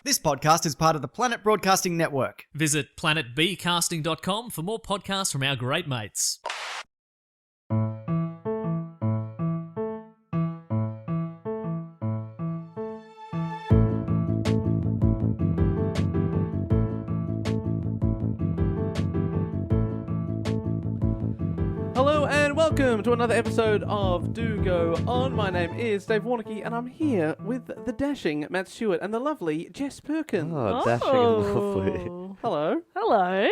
This podcast is part of the Planet Broadcasting Network. Visit planetbcasting.com for more podcasts from our great mates. Hello and welcome to another episode of Do Go On. My name is Dave Warnicky and I'm here with the dashing Matt Stewart and the lovely Jess Perkins. Oh, dashing and lovely. Hello. Hello.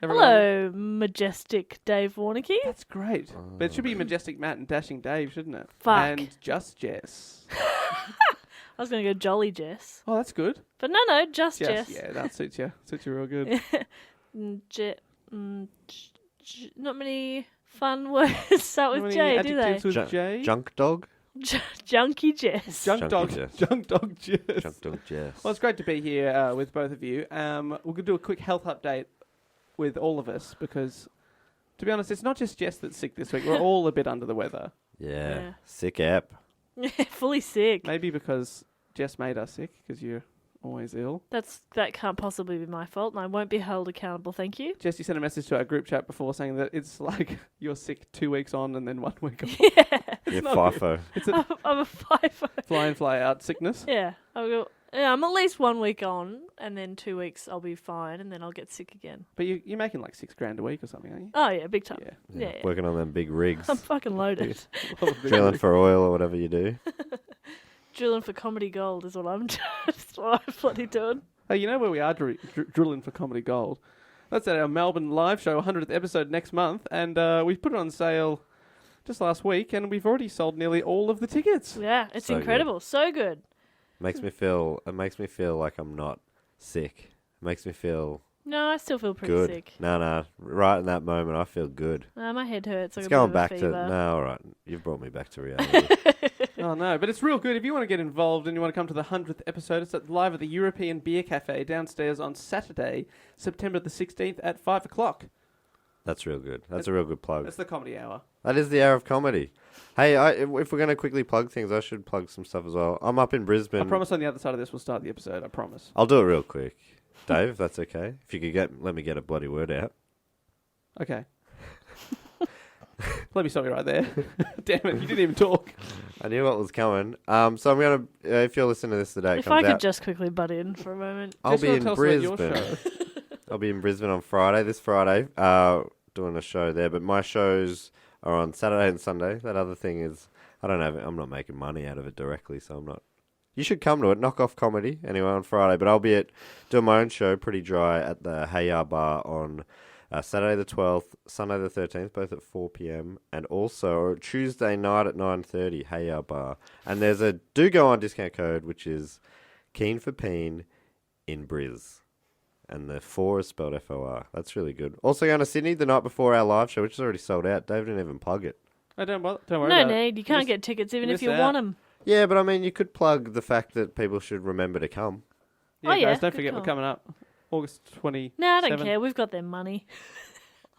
Everyone. Hello, majestic Dave Warnicky. That's great. But it should be Majestic Matt and Dashing Dave, shouldn't it? Fuck. And just Jess. I was going to go Jolly Jess. Oh, that's good. But no, just Jess. Yeah, that suits you. Suits you real good. Not many fun words start with J, do they? Adjectives with J? Junk dog? Junkie Jess. Junk dog. Jess. Junk dog Jess. Junk dog Jess. Well, it's great to be here with both of you. We're going to do a quick health update with all of us because, to be honest, it's not just Jess that's sick this week. We're all a bit under the weather. Yeah. Sick app. Fully sick. Maybe because Jess made us sick because you're always ill. That can't possibly be my fault, and I won't be held accountable, thank you. Jess, you sent a message to our group chat before saying that it's like you're sick 2 weeks on and then 1 week off. Yeah. You're not FIFO. It's a I'm a FIFO. fly in, fly out sickness. Yeah. I'm at least 1 week on, and then 2 weeks I'll be fine, and then I'll get sick again. But you're making like $6,000 a week or something, aren't you? Oh, yeah, big time. Yeah. Yeah. Working on them big rigs. I'm fucking loaded. Drilling for oil or whatever you do. Drilling for comedy gold is what I'm just what I'm bloody doing. Hey, you know where we are drilling for comedy gold? That's at our Melbourne live show, 100th episode next month, and we put it on sale just last week, and we've already sold nearly all of the tickets. Yeah, it's So incredible. So good. It makes me feel like I'm not sick. It makes me feel No, I still feel pretty good. sick. No. Right in that moment, I feel good. My head hurts. It's Like going a back bit to... of a fever. No, all right. You've brought me back to reality. Oh, no, but it's real good. If you want to get involved and you want to come to the 100th episode, it's live at the European Beer Cafe downstairs on Saturday, September the 16th at 5 o'clock. That's real good. That's a real good plug. That's the comedy hour. That is the hour of comedy. Hey, if we're going to quickly plug things, I should plug some stuff as well. I'm up in Brisbane. I promise on the other side of this we'll start the episode. I promise. I'll do it real quick. Dave, if that's okay. If you could let me get a bloody word out. Okay. Let me stop you right there. Damn it, you didn't even talk. I knew what was coming. So I'm going to, if you're listening to this today, it If comes I could out. just quickly butt in for a moment. I'll Just be wanna in tell us about your Brisbane. show. I'll be in Brisbane on Friday, this Friday, doing a show there. But my shows are on Saturday and Sunday. That other thing is, I'm not making money out of it directly, so I'm not. You should come to it. Knock Off Comedy, anyway, on Friday. But I'll be doing my own show, Pretty Dry, at the Hey Ya Bar on Saturday the 12th, Sunday the 13th, both at 4 p.m. And also Tuesday night at 9:30, Hey Ya Bar. And there's a Do Go On discount code, which is Keen for Peen in Briz. And the 4 is spelled F-O-R. That's really good. Also going to Sydney the night before our live show, which is already sold out. Dave didn't even plug it. Oh, don't worry No about it. need. You can't get tickets even if miss you out. want them. Yeah, but I mean, you could plug the fact that people should remember to come. Yeah, Oh, yeah, guys, don't good forget call. we're coming up August 20. No, I don't care. We've got their money.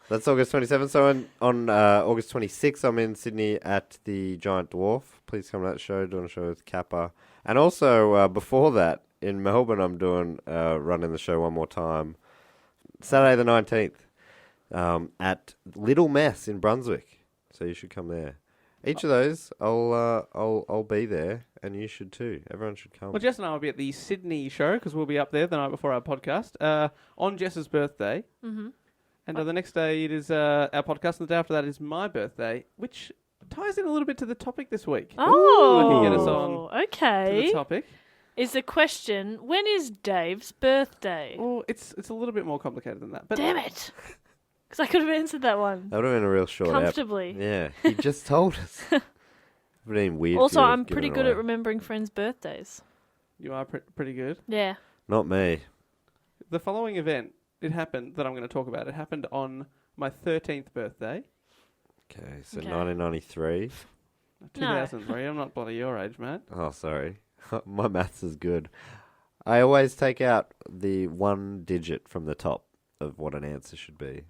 That's August 27th. So on August 26th, I'm in Sydney at the Giant Dwarf. Please come to that show, doing a show with Kappa. And also, before that, in Melbourne, I'm doing running the show one more time. Saturday the 19th at Little Mess in Brunswick. So you should come there. Each of those, I'll be there, and you should too. Everyone should come. Well, Jess and I will be at the Sydney show because we'll be up there the night before our podcast on Jess's birthday. Mm-hmm. And the next day it is our podcast, and the day after that is my birthday, which ties in a little bit to the topic this week. Oh, I can get us on to okay. the topic. Is the question, when is Dave's birthday? Well, it's a little bit more complicated than that. But Damn it. Because I could have answered that one That would have been a real short app. comfortably. Yeah, he just told us. It would have been weird. Also, for you to I'm have pretty given good it at away. remembering friends' birthdays. You are pretty good. Yeah. Not me. The following event, it happened that I'm going to talk about. It happened on my 13th birthday. Okay, so Okay. 1993. 2003. I'm not bloody your age, Matt. Oh, sorry. My maths is good. I always take out the one digit from the top of what an answer should be.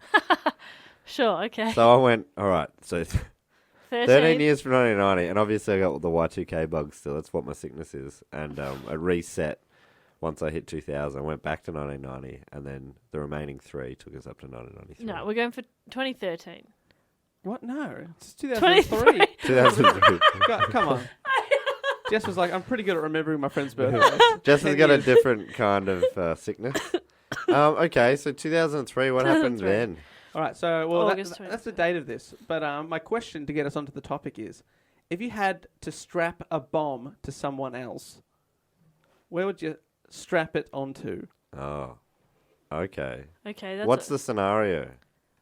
Sure, okay. So I went, all right, so 13 13 years from 1990, and obviously I got the Y2K bug still. That's what my sickness is. And I reset once I hit 2000. I went back to 1990, and then the remaining 3 took us up to 1993. No, we're going for 2013. What? No, it's 2003. 2003. Come on. Jess was like, I'm pretty good at remembering my friend's birthdays. Jess has 10 got a years. different kind of sickness. Okay, so 2003, what happened 2003. then? All right, so well, August that's the date of this. But my question to get us onto the topic is, if you had to strap a bomb to someone else, where would you strap it onto? Oh, okay. Okay, that's What's the scenario?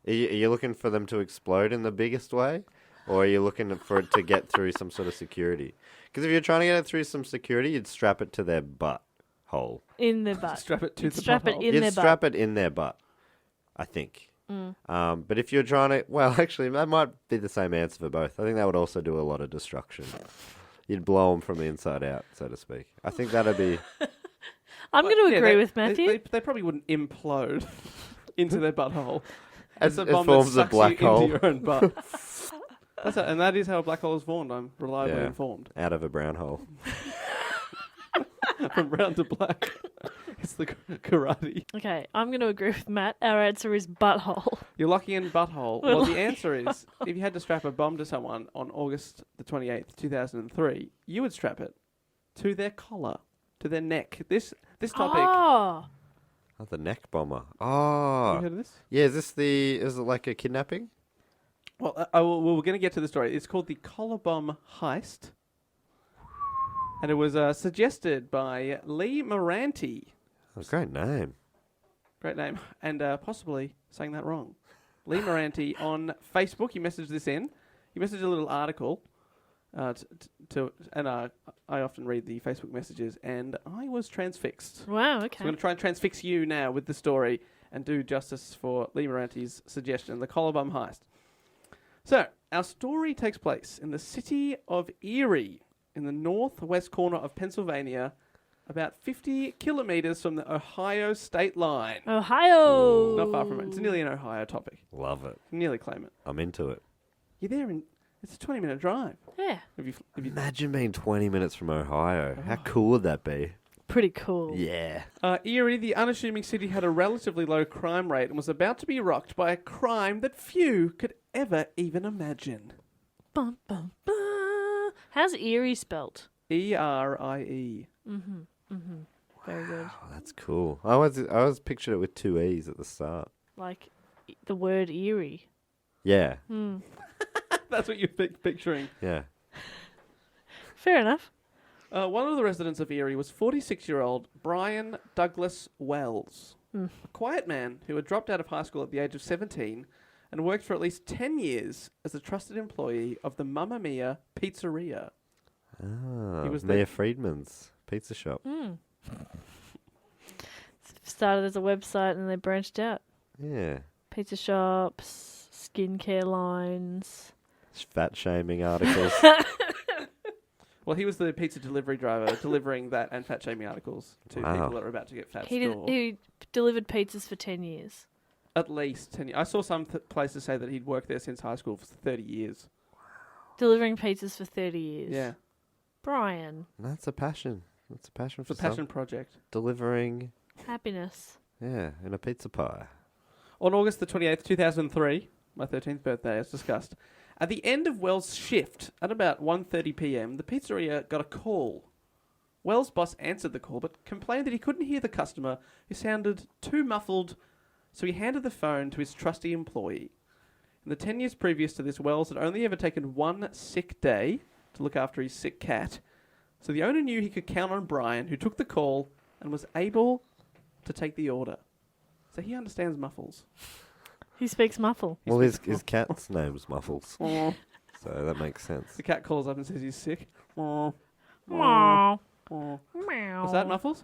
Are you looking for them to explode in the biggest way? Or are you looking for it to get through some sort of security? Because if you're trying to get it through some security, you'd strap it to their butt hole. in their butt. Strap it to You'd the strap it butthole. in You'd their strap butt. it in their butt, I think. But if you're trying to... Well, actually, that might be the same answer for both. I think that would also do a lot of destruction. You'd blow them from the inside out, so to speak. I think that'd be... I'm going to Yeah, agree with Matthew. They probably wouldn't implode into their butthole. As It's it forms a black hole. into your own butt. And that is how a black hole is formed. I'm reliably Yeah. informed. Out of a brown hole. From brown to black. It's the karate. Okay, I'm going to agree with Matt. Our answer is butthole. You're locking in butthole. We're Well, the locking answer is, if you had to strap a bomb to someone on August the 28th, 2003, you would strap it to their collar, to their neck. This topic... Oh, Oh, the neck bomber. You Oh. heard of this? Yeah, is it like a kidnapping? Well, we're going to get to the story. It's called the Collar Bomb Heist. And it was suggested by Lee Moranti. Oh, great name. Great name. And possibly saying that wrong. Lee Moranti on Facebook. He messaged this in. He messaged a little article. I often read the Facebook messages, and I was transfixed. wow, So okay. I'm going to try and transfix you now with the story and do justice for Lee Moranti's suggestion, the Collar Bomb Heist. So, our story takes place in the city of Erie, in the northwest corner of Pennsylvania, about 50 kilometers from the Ohio state line. Ohio. Not far from it. It's nearly an Ohio topic. Love it. Nearly claim it. I'm into it. You're there in... It's a 20-minute drive. Yeah, If you Imagine being 20 minutes from Ohio. How cool would that be? pretty cool. Yeah. Erie, the unassuming city, had a relatively low crime rate and was about to be rocked by a crime that few could ever even imagine. Bum, bum, bum. How's Erie spelt? E-R-I-E. Very good. Oh, that's cool. I always pictured it with 2 E's at the start. Like the word Erie. Yeah. That's what you're picturing. Yeah. Fair enough. One of the residents of Erie was 46-year-old Brian Douglas Wells, a quiet man who had dropped out of high school at the age of 17 and worked for at least 10 years as a trusted employee of the Mamma Mia Pizzeria. Ah, He was Mia the- Friedman's pizza shop. Started as a website and they branched out. Yeah. Pizza shops, skincare lines. Fat shaming articles. Well, he was the pizza delivery driver, delivering that and fat-shaming articles to Wow. people that were about to get fat He store. delivered pizzas for 10 years. At least 10 years. I saw some places say that he'd worked there since high school for 30 years. Delivering pizzas for 30 years. Yeah. Brian. That's a passion. That's a passion It's for a passion some. project. Delivering, Happiness. yeah, in a pizza pie. On August the 28th, 2003, my 13th birthday, as discussed, at the end of Wells' shift, at about 1:30 p.m., the pizzeria got a call. Wells' boss answered the call, but complained that he couldn't hear the customer, who sounded too muffled, so he handed the phone to his trusty employee. In the 10 years previous to this, Wells had only ever taken one sick day to look after his sick cat, so the owner knew he could count on Brian, who took the call and was able to take the order. So he understands muffles. He speaks muffle. Well, his cat's name's Muffles, Oh. so that makes sense. The cat calls up and says he's sick. Oh. Meow. Oh. Meow. Was that Muffles?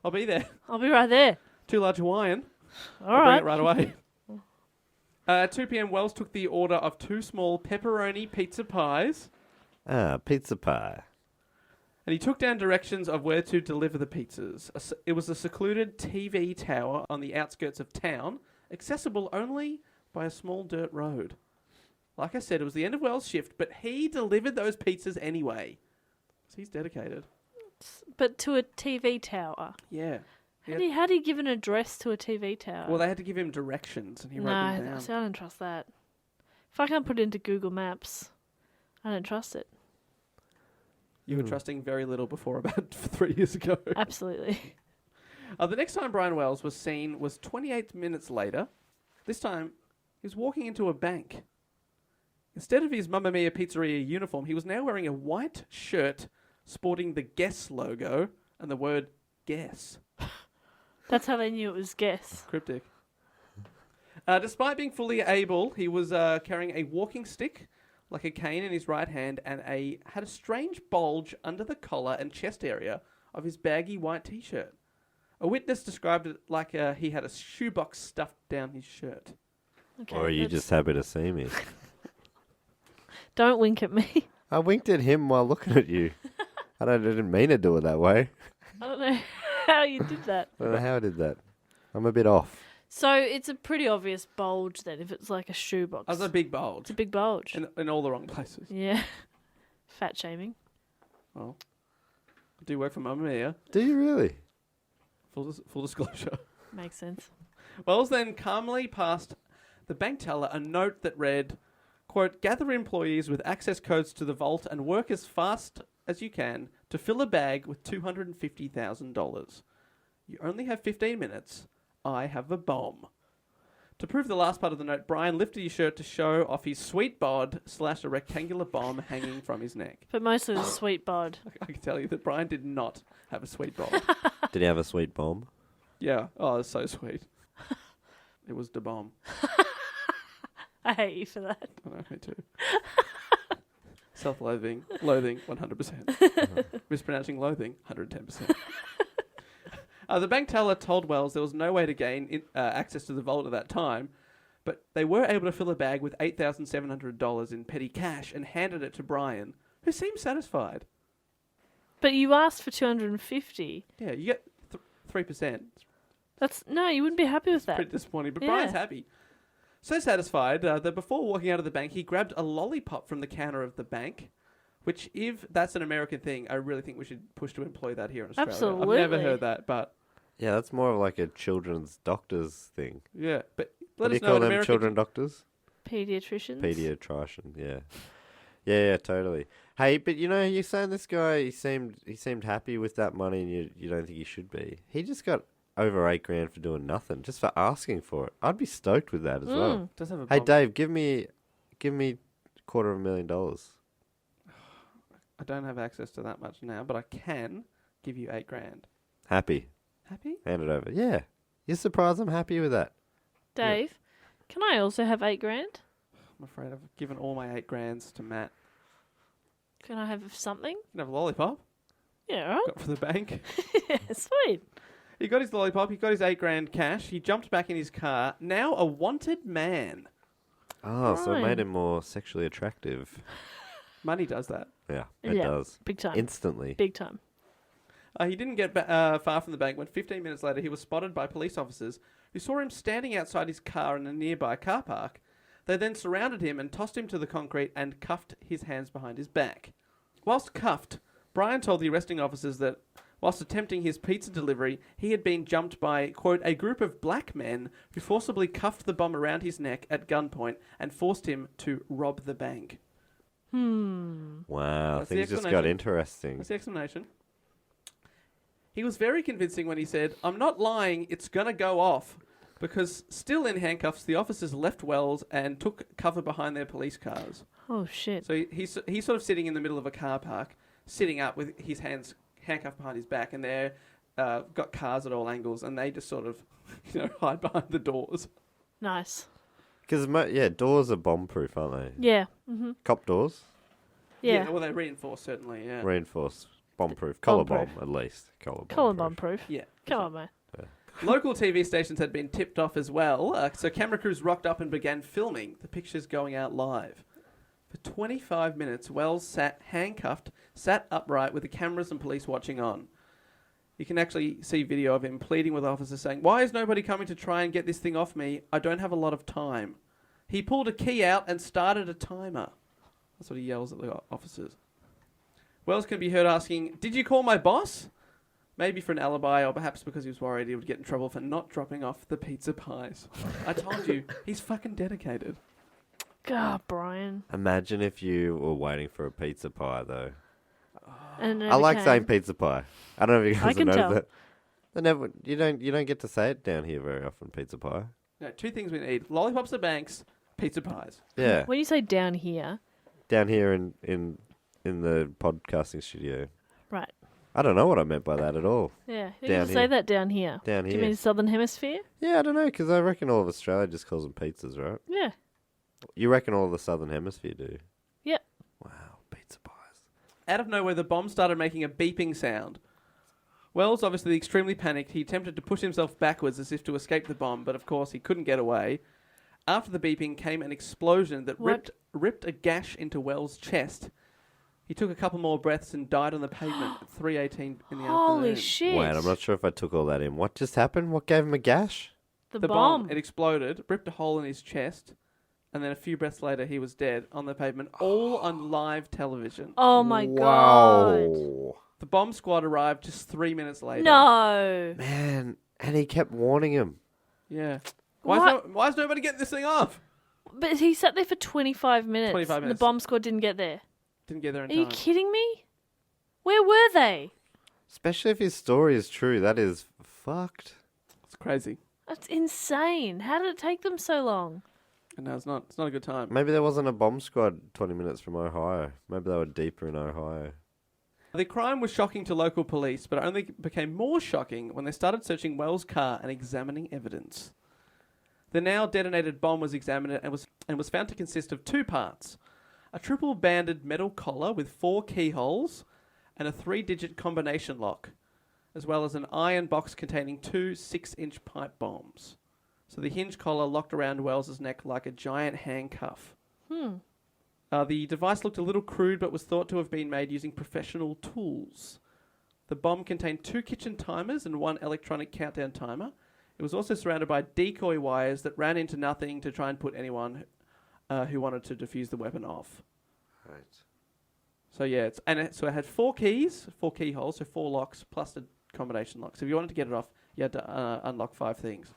I'll be there. I'll be right there. Too large Hawaiian. All I'll right. bring it right away. At 2 p.m., Wells took the order of 2 small pepperoni pizza pies, Ah, pizza pie. and he took down directions of where to deliver the pizzas. It was a secluded TV tower on the outskirts of town, accessible only by a small dirt road. Like I said, it was the end of Wells' shift, but he delivered those pizzas anyway. So he's dedicated. But to a TV tower. Yeah. How do you give an address to a TV tower? Well, they had to give him directions, and he wrote them down. See, I don't trust that. If I can't put it into Google Maps, I don't trust it. You were trusting very little before about 3 years ago. Absolutely. The next time Brian Wells was seen was 28 minutes later. This time, he was walking into a bank. Instead of his Mamma Mia Pizzeria uniform, he was now wearing a white shirt sporting the Guess logo and the word Guess. That's how they knew it was Guess. Cryptic. Despite being fully able, he was carrying a walking stick, like a cane in his right hand, and had a strange bulge under the collar and chest area of his baggy white t-shirt. A witness described it like he had a shoebox stuffed down his shirt. Okay, Or are you just happy to see me? Don't wink at me. I winked at him while looking at you. I didn't mean to do it that way. I don't know how you did that. I don't know how I did that. I'm a bit off. So it's a pretty obvious bulge then, if it's like a shoebox. That was a big bulge. It's a big bulge. In all the wrong places. Yeah. Fat shaming. Well, I do work for Mamma Mia. Do you really? Full disclosure. Makes sense. Wells then calmly passed the bank teller a note that read, quote, "Gather employees with access codes to the vault and work as fast as you can to fill a bag with $250,000. You only have 15 minutes. I have a bomb." To prove the last part of the note, Brian lifted his shirt to show off his sweet bod / a rectangular bomb hanging from his neck. But mostly the sweet bod. I can tell you that Brian did not have a sweet bod. Did he have a sweet bomb? Yeah. Oh, it's so sweet. It was the bomb. I hate you for that. I know, me too. Self-loathing, loathing, 100%. Mispronouncing loathing, 110%. The bank teller told Wells there was no way to gain access to the vault at that time, but they were able to fill a bag with $8,700 in petty cash and handed it to Brian, who seemed satisfied. But you asked for 250. Yeah, you get 3%. You wouldn't be happy with that. Pretty disappointing, but Yeah. Brian's happy. So satisfied that before walking out of the bank, he grabbed a lollipop from the counter of the bank, which, if that's an American thing, I really think we should push to employ that here in Australia. Absolutely. I've never heard that, but Yeah, that's more of like a children's doctor's thing. yeah. But What let do you us know call in them? America. Children doctors? Pediatricians. Pediatrician, yeah. Yeah, totally. Hey, but you're saying this guy, he seemed happy with that money, and you don't think he should be. He just got over $8,000 for doing nothing, just for asking for it. I'd be stoked with that as well. Does have a Hey, bomb. Dave, give me $250,000. I don't have access to that much now, but I can give you $8,000. Happy. Happy? Hand it over. Yeah. You're surprised I'm happy with that. Dave, can I also have $8,000? I'm afraid I've given all my $8,000 to Matt. Can I have something? You can have a lollipop. Yeah, right. Got from the bank. Yeah, sweet. He got his lollipop. He got his $8,000 cash. He jumped back in his car. Now a wanted man. Oh, so it Fine. made him more sexually attractive. Money does that. Yeah, it Yeah. does. Big time. Instantly. Big time. He didn't get far from the bank when 15 minutes later he was spotted by police officers who saw him standing outside his car in a nearby car park. They then surrounded him and tossed him to the concrete and cuffed his hands behind his back. Whilst cuffed, Brian told the arresting officers that whilst attempting his pizza delivery, he had been jumped by, quote, a group of black men who forcibly cuffed the bomb around his neck at gunpoint and forced him to rob the bank. Wow, That's the things just got explanation. interesting. That's the explanation. He was very convincing when he said, "I'm not lying, it's gonna go off." Because still in handcuffs, the officers left Wells and took cover behind their police cars. Oh, shit. So he's sort of sitting in the middle of a car park, sitting up with his hands handcuffed behind his back, and they're got cars at all angles, and they just sort of hide behind the doors. Nice. Because, doors are bomb-proof, aren't they? Yeah. Mm-hmm. Cop doors? Yeah. Well, they reinforce, certainly, yeah. Reinforced. Bomb-proof. Collar bomb, Bomb-proof. at least. Collar bomb proof. Yeah. Come on, mate. Local TV stations had been tipped off as well, so camera crews rocked up and began filming the pictures going out live. For 25 minutes, Wells sat handcuffed, sat upright with the cameras and police watching on. You can actually see video of him pleading with officers saying, "Why is nobody coming to try and get this thing off me? I don't have a lot of time." He pulled a key out and started a timer. That's what he yells at the officers. Wells can be heard asking, "Did you call my boss?" Maybe for an alibi, or perhaps because he was worried he would get in trouble for not dropping off the pizza pies. I told you, he's fucking dedicated. God, Brian. Imagine if you were waiting for a pizza pie, though. And it I like became- saying pizza pie. I don't know if you I guys can have tell. noticed that. You don't get to say it down here very often. Pizza pie. No, two things we need: lollipops at Banks, pizza pies. Yeah, When you say down here, down here in the podcasting studio. right? I don't know what I meant by that at all. Yeah, you Down can say here. that down here. Down Do here. you mean Southern Hemisphere? Yeah, I don't know, because I reckon all of Australia just calls them pizzas, right? Yeah. You reckon all of the Southern Hemisphere do? Yep. Wow, pizza pies. Out of nowhere, the bomb started making a beeping sound. Wells, obviously extremely panicked, he attempted to push himself backwards as if to escape the bomb, but of course he couldn't get away. After the beeping came an explosion that What? ripped a gash into Wells' chest. He took a couple more breaths and died on the pavement at 3:18 in the Holy afternoon. shit! Wait, I'm not sure if I took all that in. What just happened? What gave him a gash? The The bomb. bomb, it exploded, ripped a hole in his chest, and then a few breaths later he was dead on the pavement, all on live television. Oh my god! Wow. The bomb squad arrived just 3 minutes later. No. Man, and he kept warning him. Yeah. What? Why is nobody getting this thing off? But he sat there for 25 minutes. 25 And minutes. the bomb squad didn't get there. Didn't get there in Are time. you kidding me? Where were they? Especially if his story is true. That is fucked. It's crazy. That's insane. How did it take them so long? And no, it's not a good time. Maybe there wasn't a bomb squad 20 minutes from Ohio. Maybe they were deeper in Ohio. The crime was shocking to local police, but it only became more shocking when they started searching Wells' car and examining evidence. The now detonated bomb was examined and was found to consist of two parts: a triple-banded metal collar with 4 keyholes and a 3-digit combination lock, as well as an iron box containing 2 6-inch pipe bombs. So the hinge collar locked around Wells's neck like a giant handcuff. The device looked a little crude, but was thought to have been made using professional tools. The bomb contained 2 kitchen timers and 1 electronic countdown timer. It was also surrounded by decoy wires that ran into nothing to try and put anyone who wanted to defuse the weapon off. Right. So yeah, so it had 4 keys, 4 keyholes, so 4 locks plus a combination lock. So if you wanted to get it off, you had to unlock 5 things.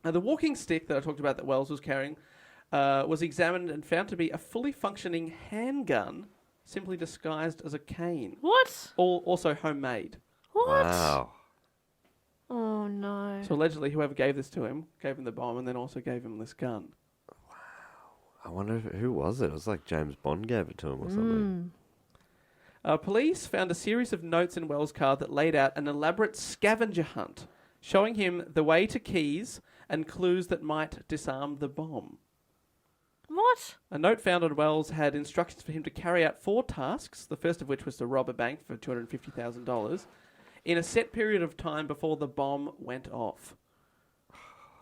Now the walking stick that I talked about that Wells was carrying was examined and found to be a fully functioning handgun, simply disguised as a cane. What? Also homemade. What? Wow. Oh no. So allegedly, whoever gave this to him gave him the bomb and then also gave him this gun. I wonder who was it? It was like James Bond gave it to him or something. Police found a series of notes in Wells' car that laid out an elaborate scavenger hunt, showing him the way to keys and clues that might disarm the bomb. What? A note found on Wells had instructions for him to carry out 4 tasks, the first of which was to rob a bank for $250,000, in a set period of time before the bomb went off.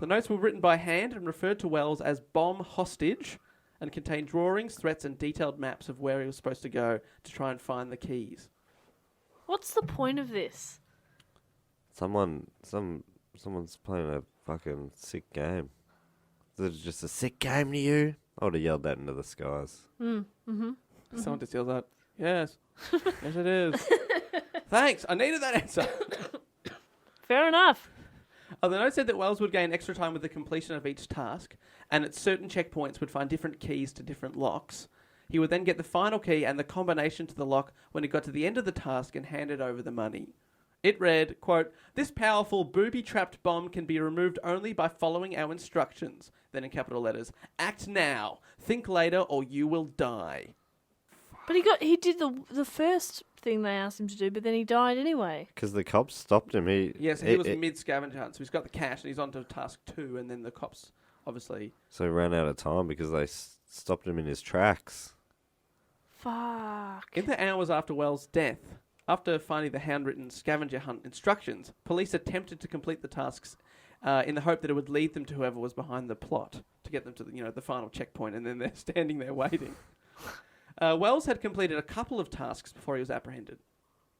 The notes were written by hand and referred to Wells as bomb hostage and contained drawings, threats, and detailed maps of where he was supposed to go to try and find the keys. What's the point of this? Someone's playing a fucking sick game. Is it just a sick game to you? I would have yelled that into the skies. Someone just yells out, "Yes, yes it is." Thanks, I needed that answer. Fair enough. The note said that Wells would gain extra time with the completion of each task, and at certain checkpoints would find different keys to different locks. He would then get the final key and the combination to the lock when he got to the end of the task and handed over the money. It read, quote, "This powerful booby-trapped bomb can be removed only by following our instructions." Then in capital letters, "Act now. Think later or you will die." But he did the first thing they asked him to do, but then he died anyway. Because the cops stopped him. Yes, he was mid-scavenger hunt, so he's got the cash and he's on to task 2, and then the cops, obviously... So he ran out of time because they stopped him in his tracks. Fuck. In the hours after Wells' death, after finding the handwritten scavenger hunt instructions, police attempted to complete the tasks in the hope that it would lead them to whoever was behind the plot, to get them to the final checkpoint, and then they're standing there waiting. Wells had completed a couple of tasks before he was apprehended.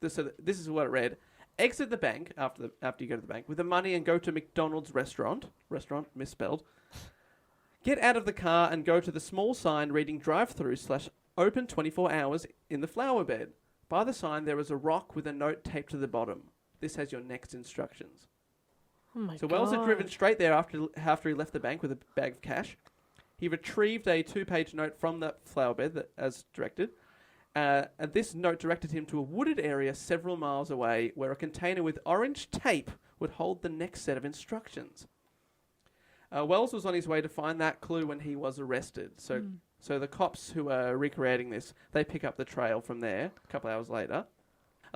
This is what it read. Exit the bank after you go to the bank with the money and go to McDonald's restaurant, misspelled. Get out of the car and go to the small sign reading drive-through open 24 hours in the flower bed. By the sign, there is a rock with a note taped to the bottom. This has your next instructions. Oh my So god. Wells had driven straight there after he left the bank with a bag of cash. He retrieved a 2-page note from that flower bed as directed. And this note directed him to a wooded area several miles away where a container with orange tape would hold the next set of instructions. Wells was on his way to find that clue when he was arrested. So the cops who are recreating this, they pick up the trail from there a couple hours later.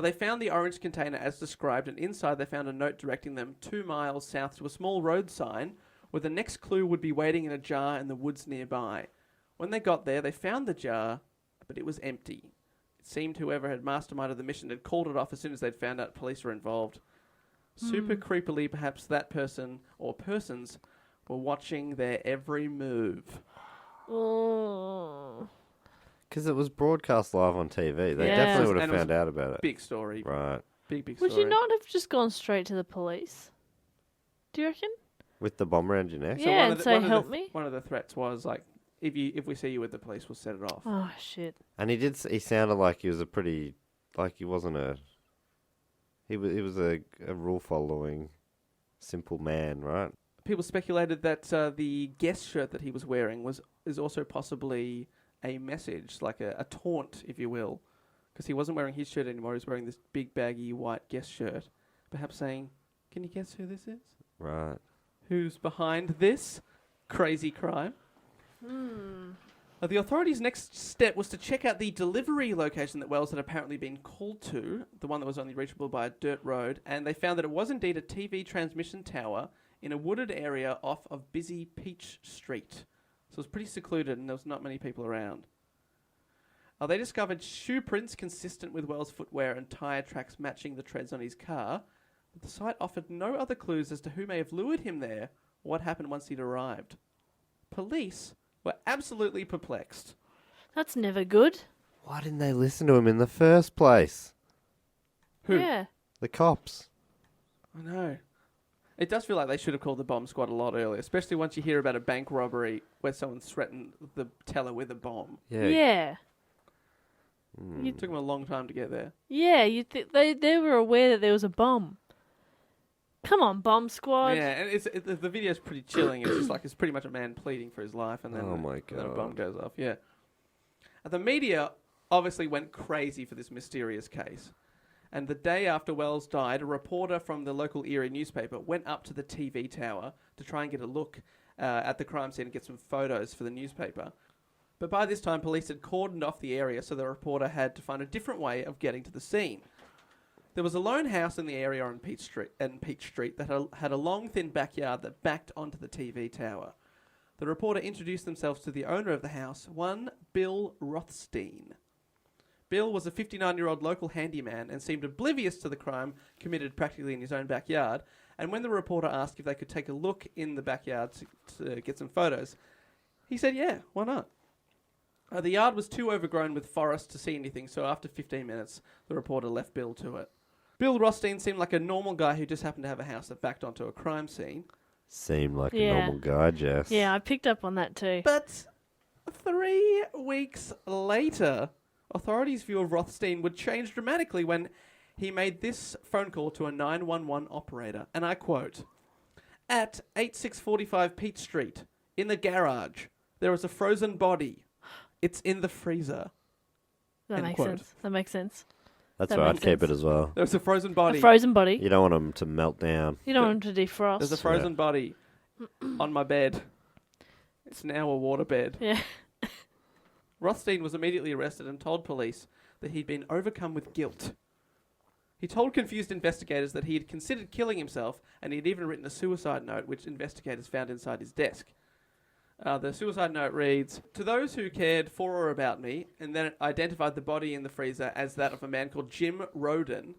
They found the orange container as described, and inside they found a note directing them 2 miles south to a small road sign where the next clue would be waiting in a jar in the woods nearby. When they got there, they found the jar, but it was empty. It seemed whoever had masterminded the mission had called it off as soon as they'd found out police were involved. Super creepily, perhaps that person or persons were watching their every move. Oh. Because it was broadcast live on TV. They Yeah. definitely would And have it was found out about it. Big story. Right. Big story. Would you not have just gone straight to the police? Do you reckon? With the bomb around your neck? Yeah, one of and the- say, one of the help th- me? One of the threats was, like, if we see you with the police, we'll set it off. Oh, shit. And he sounded like he was a pretty, like he wasn't he was a rule following, simple man, right? People speculated that the guest shirt that he was wearing is also possibly a message, like a taunt, if you will, because he wasn't wearing his shirt anymore. He was wearing this big baggy white guest shirt, perhaps saying, "Can you guess who this is? Right. Who's behind this crazy crime?" The authorities' next step was to check out the delivery location that Wells had apparently been called to, the one that was only reachable by a dirt road, and they found that it was indeed a TV transmission tower in a wooded area off of busy Peach Street. So it was pretty secluded and there was not many people around. They discovered shoe prints consistent with Wells' footwear and tyre tracks matching the treads on his car, but the site offered no other clues as to who may have lured him there or what happened once he'd arrived. Police were absolutely perplexed. That's never good. Why didn't they listen to him in the first place? Who? Yeah. The cops. I know. It does feel like they should have called the bomb squad a lot earlier, especially once you hear about a bank robbery where someone threatened the teller with a bomb. Yeah. Yeah. It took them a long time to get there. Yeah, they were aware that there was a bomb. Come on, bomb squad. Yeah, and the video's pretty chilling. It's just like it's pretty much a man pleading for his life, and then, Oh my then a bomb God. goes off. Yeah. The media obviously went crazy for this mysterious case. And the day after Wells died, a reporter from the local Erie newspaper went up to the TV tower to try and get a look at the crime scene and get some photos for the newspaper. But by this time, police had cordoned off the area, so the reporter had to find a different way of getting to the scene. There was a lone house in the area on Peach Street that had a long, thin backyard that backed onto the TV tower. The reporter introduced themselves to the owner of the house, one Bill Rothstein. Bill was a 59-year-old local handyman and seemed oblivious to the crime committed practically in his own backyard. And when the reporter asked if they could take a look in the backyard to get some photos, he said, yeah, why not? The yard was too overgrown with forest to see anything, so after 15 minutes, the reporter left Bill to it. Bill Rothstein seemed like a normal guy who just happened to have a house that backed onto a crime scene. Seemed like Yeah. a normal guy, Jess. Yeah, I picked up on that too. But 3 weeks later, authorities' view of Rothstein would change dramatically when he made this phone call to a 911 operator, and I quote, "At 8645 Peach Street, in the garage, there is a frozen body. It's in the freezer." That End makes quote. sense. That makes sense. That's That right. I'd makes keep sense. it as well. There's a frozen body. A frozen body. You don't want them to melt down. You don't want them to defrost. There's a frozen body on my bed. It's now a water bed. Yeah. Rothstein was immediately arrested and told police that he'd been overcome with guilt. He told confused investigators that he had considered killing himself, and he'd even written a suicide note, which investigators found inside his desk. The suicide note reads, "To those who cared for or about me," and then it identified the body in the freezer as that of a man called Jim Roden.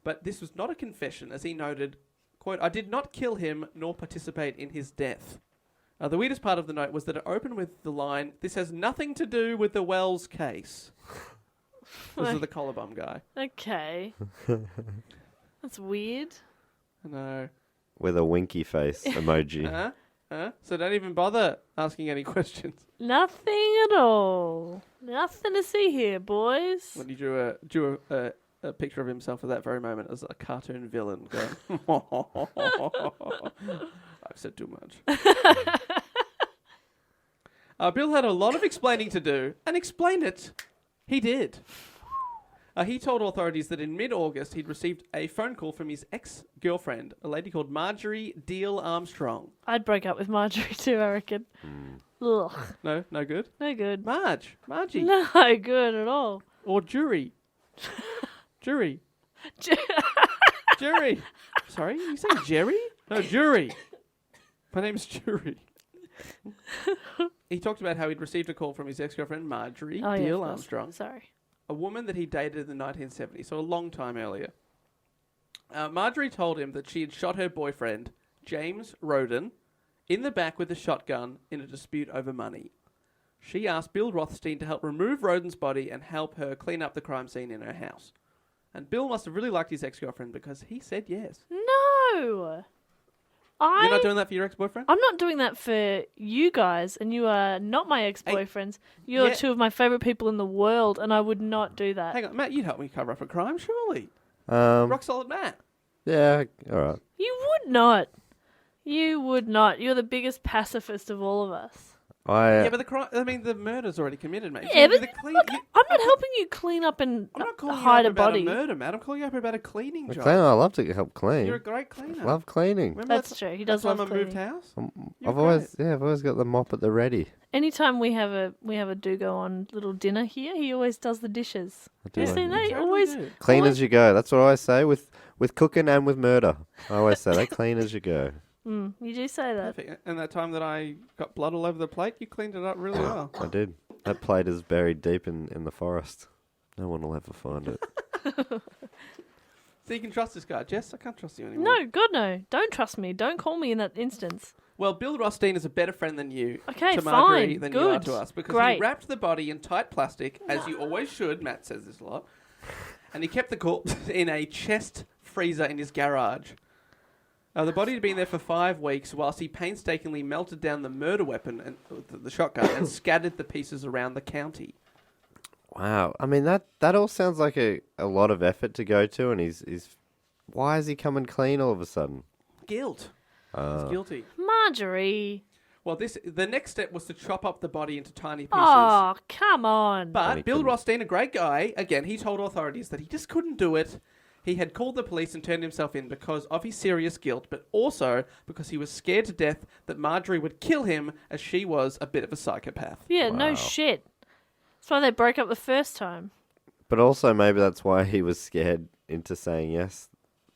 But this was not a confession, as he noted, quote, "I did not kill him nor participate in his death." The weirdest part of the note was that it opened with the line, "This has nothing to do with the Wells case." This is the Collar Bomb guy. Okay. That's weird. I know. With a winky face emoji. Huh? So don't even bother asking any questions. Nothing at all. Nothing to see here, boys. When he drew a picture of himself at that very moment as a cartoon villain going, I've said too much. Bill had a lot of explaining to do, and explained it. He did. He told authorities that in mid-August he'd received a phone call from his ex-girlfriend, a lady called Marjorie Deal Armstrong. I'd break up with Marjorie too, I reckon. Ugh. No good? No good. Margie. No good at all. Or Jury. Jury. Jury. Sorry, you saying Jerry? No, Jury. My name's Jury. He talked about how he'd received a call from his ex-girlfriend, Marjorie Deal of course. Armstrong. Sorry. A woman that he dated in the 1970s, so a long time earlier. Marjorie told him that she had shot her boyfriend, James Roden, in the back with a shotgun in a dispute over money. She asked Bill Rothstein to help remove Roden's body and help her clean up the crime scene in her house. And Bill must have really liked his ex-girlfriend because he said yes. No. You're not doing that for your ex-boyfriend? I'm not doing that for you guys, and you are not my ex-boyfriends. You're yeah. two of my favourite people in the world, and I would not do that. Hang on, Matt, you'd help me cover up a crime, surely. Um, Rock solid Matt. yeah, all right. You would not. You would not. You're the biggest pacifist of all of us. Yeah, but the murder's already committed, mate. Yeah, So but the look, I'm not helping you clean up and I'm not calling hide you a up about body. a murder, Matt. I'm calling you up about a cleaning job. I love to help clean. You're a great cleaner. Love cleaning. Remember That's true. He does that time love I moved cleaning. house? I've always got the mop at the ready. Anytime we have a do-go on little dinner here, he always does the dishes. I do You like see it. that? He Totally always do. Clean always- as you go. That's what I always say with cooking and with murder. I always say that clean as you go. You do say that. Perfect. And that time that I got blood all over the plate, you cleaned it up really well. I did. That plate is buried deep in the forest. No one will ever find it. So you can trust this guy. Jess, I can't trust you anymore. No, God no. Don't trust me. Don't call me in that instance. Well, Bill Rothstein is a better friend than you Okay, to Marjorie fine. than you are Good. to us. Because Great. he wrapped the body in tight plastic, as you always should. Matt says this a lot. And he kept the corpse in a chest freezer in his garage. The body had been there for 5 weeks whilst he painstakingly melted down the murder weapon and the shotgun and scattered the pieces around the county. Wow. I mean, that all sounds like a lot of effort to go to, and he's why is he coming clean all of a sudden? Guilt. He's guilty. Marjorie. Well, the next step was to chop up the body into tiny pieces. Oh, come on. And he But Bill couldn't. Rothstein, a great guy, again, he told authorities that he just couldn't do it. He had called the police and turned himself in because of his serious guilt, but also because he was scared to death that Marjorie would kill him, as she was a bit of a psychopath. Yeah, Wow. no shit. That's why they broke up the first time. But also maybe that's why he was scared into saying yes.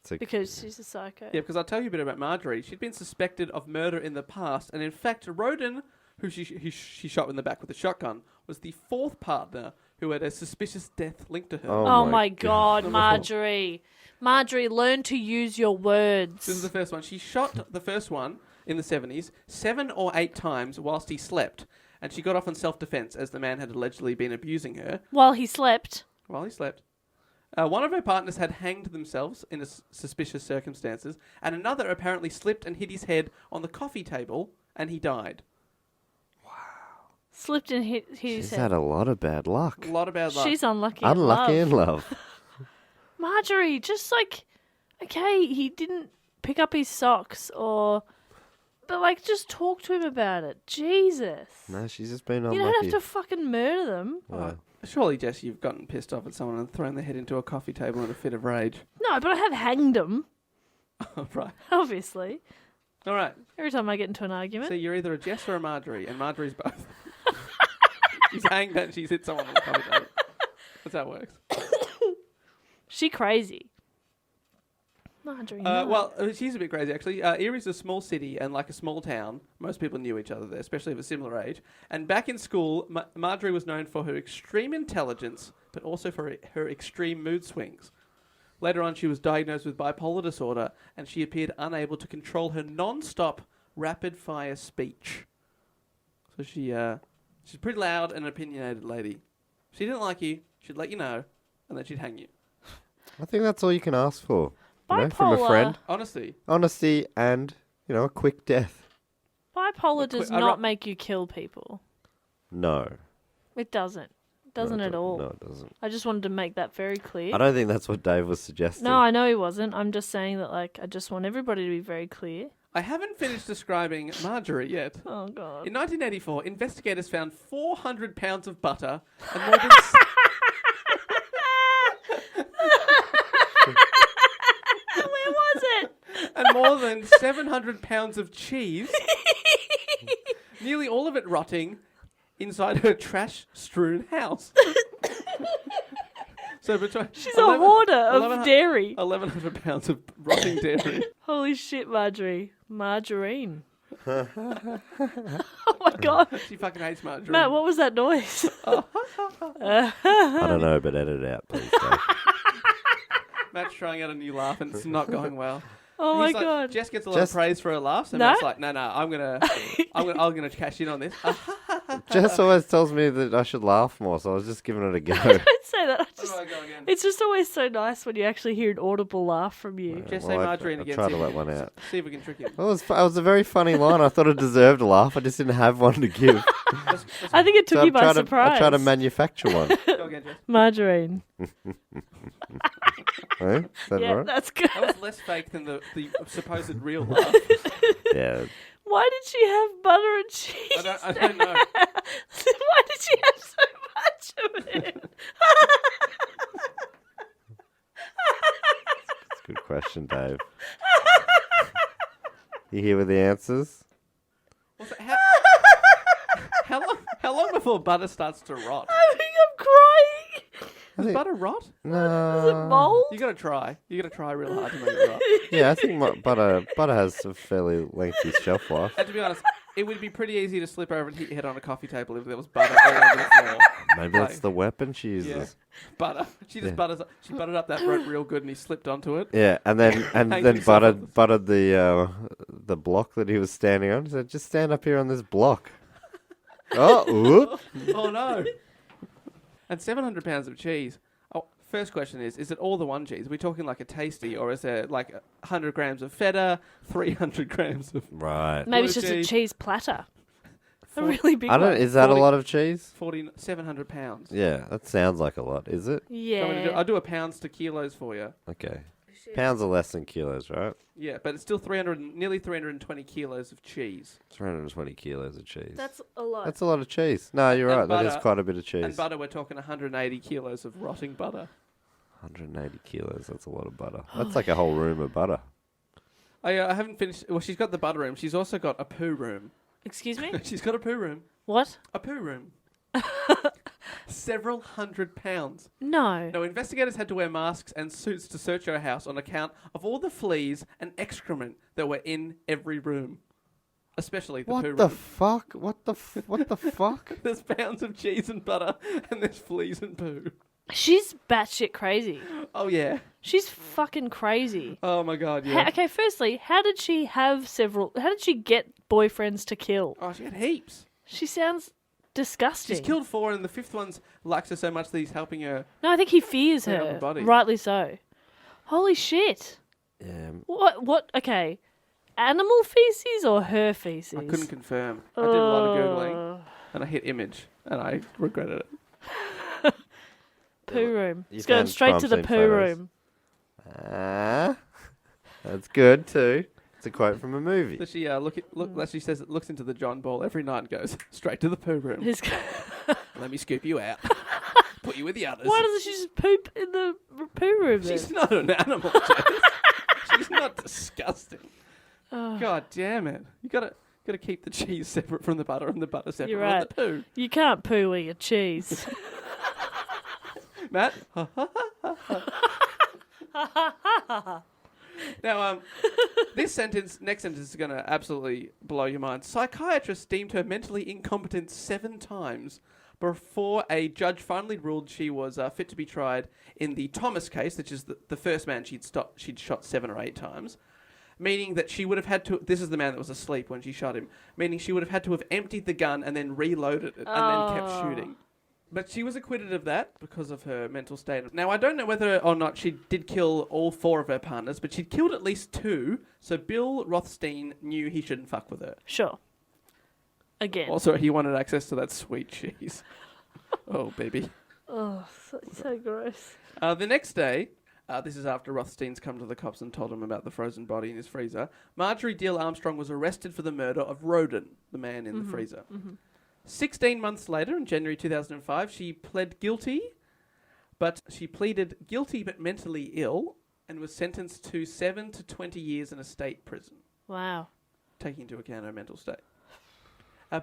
Because she's a psycho. Yeah, because I'll tell you a bit about Marjorie. She'd been suspected of murder in the past, and in fact, Roden, who she shot in the back with a shotgun, was the 4th partner who had a suspicious death linked to her. Oh my God, Marjorie. Marjorie, learn to use your words. This is the first one. She shot the first one in the 70s 7 or 8 times whilst he slept, and she got off on self-defense as the man had allegedly been abusing her While he slept. while he slept. One of her partners had hanged themselves in suspicious circumstances, and another apparently slipped and hit his head on the coffee table, and he died. Slipped and hit his She's head. had a lot of bad luck. A lot of bad luck. She's unlucky. Unlucky in in love. Marjorie, just okay, he didn't pick up his socks but just talk to him about it. Jesus. No, she's just been You unlucky. don't have to fucking murder them. Yeah. Surely, Jess, you've gotten pissed off at someone and thrown their head into a coffee table in a fit of rage. No, but I have hanged them, Right. obviously. All right. Every time I get into an argument. So you're either a Jess or a Marjorie, and Marjorie's both. She's hanged and she's hit someone on the coffee table. That's how it works. She crazy. Marjorie, no. Well, she's a bit crazy, actually. Erie's a small city and like a small town. Most people knew each other there, especially of a similar age. And back in school, Marjorie was known for her extreme intelligence, but also for her extreme mood swings. Later on, she was diagnosed with bipolar disorder, and she appeared unable to control her non-stop, rapid-fire speech. So she's a pretty loud and opinionated lady. If she didn't like you, she'd let you know, and then she'd hang you. I think that's all you can ask for. You know, from a Bipolar. friend. Honestly. Honesty and, a quick death. Bipolar does I not wrote- make you kill people. No. It doesn't. It doesn't at all. No, it doesn't. I just wanted to make that very clear. I don't think that's what Dave was suggesting. No, I know he wasn't. I'm just saying that, like, I just want everybody to be very clear. I haven't finished describing Marjorie yet. Oh, God. In 1984, investigators found 400 pounds of butter and more than Where was it? and more than 700 pounds of cheese, nearly all of it rotting inside her trash-strewn house. So between She's a hoarder of 1100 dairy. 1,100 pounds of rotting dairy. Holy shit, Marjorie. Margarine. Oh, my God. She fucking hates margarine. Matt, what was that noise? I don't know, but edit it out, please, Dave. Matt's trying out a new laugh and it's not going well. Oh, my He's like, God. Jess gets a lot of praise for her laughs, and No? Matt's like, no, I'm gonna cash in on this. Jess always tells me that I should laugh more, so I was just giving it a go. Don't say that. How do I go again? It's just always so nice when you actually hear an audible laugh from you. Jess, say margarine I'll again. try see to if let we one can- out. See if we can trick him. It was a very funny line. I thought it deserved a laugh. I just didn't have one to give. Let's I think it took So you by surprise. I try to manufacture one. go again, Jess. Margarine. Is that Yeah, right? that's good. That was less fake than the supposed real laugh. Yeah. Why did she have butter and cheese? I don't know. Why did she have so much of it? That's a good question, Dave. You here with the answers? What's it- how long before butter starts to rot? I think I'm crying. Does butter rot? Is it No. mold? You gotta try. You gotta try real hard to make it rot. Yeah, I think butter has a fairly lengthy shelf life. And to be honest, it would be pretty easy to slip over and hit your head on a coffee table if there was butter all over the floor. Maybe that's the weapon she uses. Yeah. Butter. She just Yeah. she buttered up that rope real good and he slipped onto it. Yeah, and then Hang himself buttered the block that he was standing on. He said, "Just stand up here on this block." Oh, whoop. Oh no. And 700 pounds of cheese. Oh, first question is it all the one cheese? Are we talking like a tasty, or is there like 100 grams of feta, 300 grams of Right. Maybe it's Blue just a cheese. cheese platter. A really big I don't. one. Is that 40 a lot of cheese? 700 pounds? Yeah, that sounds like a lot. Is it? Yeah. I'll do a pounds to kilos for you. Okay. Pounds are less than kilos, right? Yeah, but it's still nearly 320 kilos of cheese. 320 kilos of cheese. That's a lot. That's a lot of cheese. No, you're And right. That is butter- quite a bit of cheese. And butter, we're talking 180 kilos of rotting butter. 180 kilos. That's a lot of butter. That's like a whole room of butter. I haven't finished. Well, she's got the butter room. She's also got a poo room. Excuse me? She's got a poo room. What? A poo room. Several hundred pounds. No. No, investigators had to wear masks and suits to search her house on account of all the fleas and excrement that were in every room. Especially the poo What room. the fuck? What the fuck? There's pounds of cheese and butter, and there's fleas and poo. She's batshit crazy. Oh, yeah. She's fucking crazy. Oh, my God, yeah. Okay, firstly, how did she get boyfriends to kill? Oh, she had heaps. She sounds disgusting. She's killed 4, and the 5th one's likes her so much that he's helping her. No, I think he fears Yeah, her. my buddy. Rightly so. Holy shit. Yeah. What? Okay. Animal feces or her feces? I couldn't confirm. I did a lot of Googling, Ugh. and I hit image, and I regretted it. Poo room. You It's going found straight crime to the scene poo photos. room. That's good too. It's a quote from a movie. So she she says it looks into the John Ball every night and goes straight to the poo room. His- Let me scoop you out. Put you with the others. Why doesn't she just poop in the poo room then? She's not an animal, Jess. She's not disgusting. Oh, God damn it! You gotta keep the cheese separate from the butter and the butter separate You're from right. the poo. you can't poo where you cheese. Matt. Now, next sentence is going to absolutely blow your mind. Psychiatrists deemed her mentally incompetent 7 times before a judge finally ruled she was fit to be tried in the Thomas case, which is the first man she'd shot 7 or 8 times. Meaning that she would have had to... This is the man that was asleep when she shot him. Meaning she would have had to have emptied the gun and then reloaded it and then kept shooting. But she was acquitted of that because of her mental state. Now, I don't know whether or not she did kill all 4 of her partners, but she'd killed at least 2, so Bill Rothstein knew he shouldn't fuck with her. Sure. Again. Also, he wanted access to that sweet cheese. Oh, baby. Oh, so gross. The next day, this is after Rothstein's come to the cops and told him about the frozen body in his freezer, Marjorie Deal Armstrong was arrested for the murder of Roden, the man in the freezer. 16 months later, in January 2005, she pled guilty, but she pleaded guilty but mentally ill and was sentenced to 7 to 20 years in a state prison, Wow. taking into account her mental state.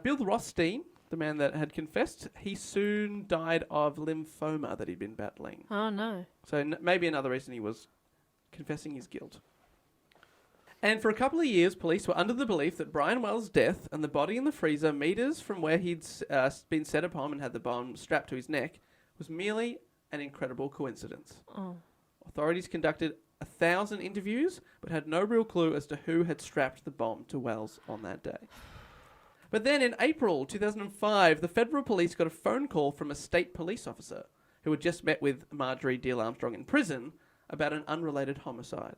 Bill Rothstein, the man that had confessed, he soon died of lymphoma that he'd been battling. Oh, no. So maybe another reason he was confessing his guilt. And for a couple of years, police were under the belief that Brian Wells' death and the body in the freezer meters from where he'd been set upon and had the bomb strapped to his neck was merely an incredible coincidence. Oh. Authorities conducted 1,000 interviews, but had no real clue as to who had strapped the bomb to Wells on that day. But then in April 2005, the federal police got a phone call from a state police officer who had just met with Marjorie Deal Armstrong in prison about an unrelated homicide.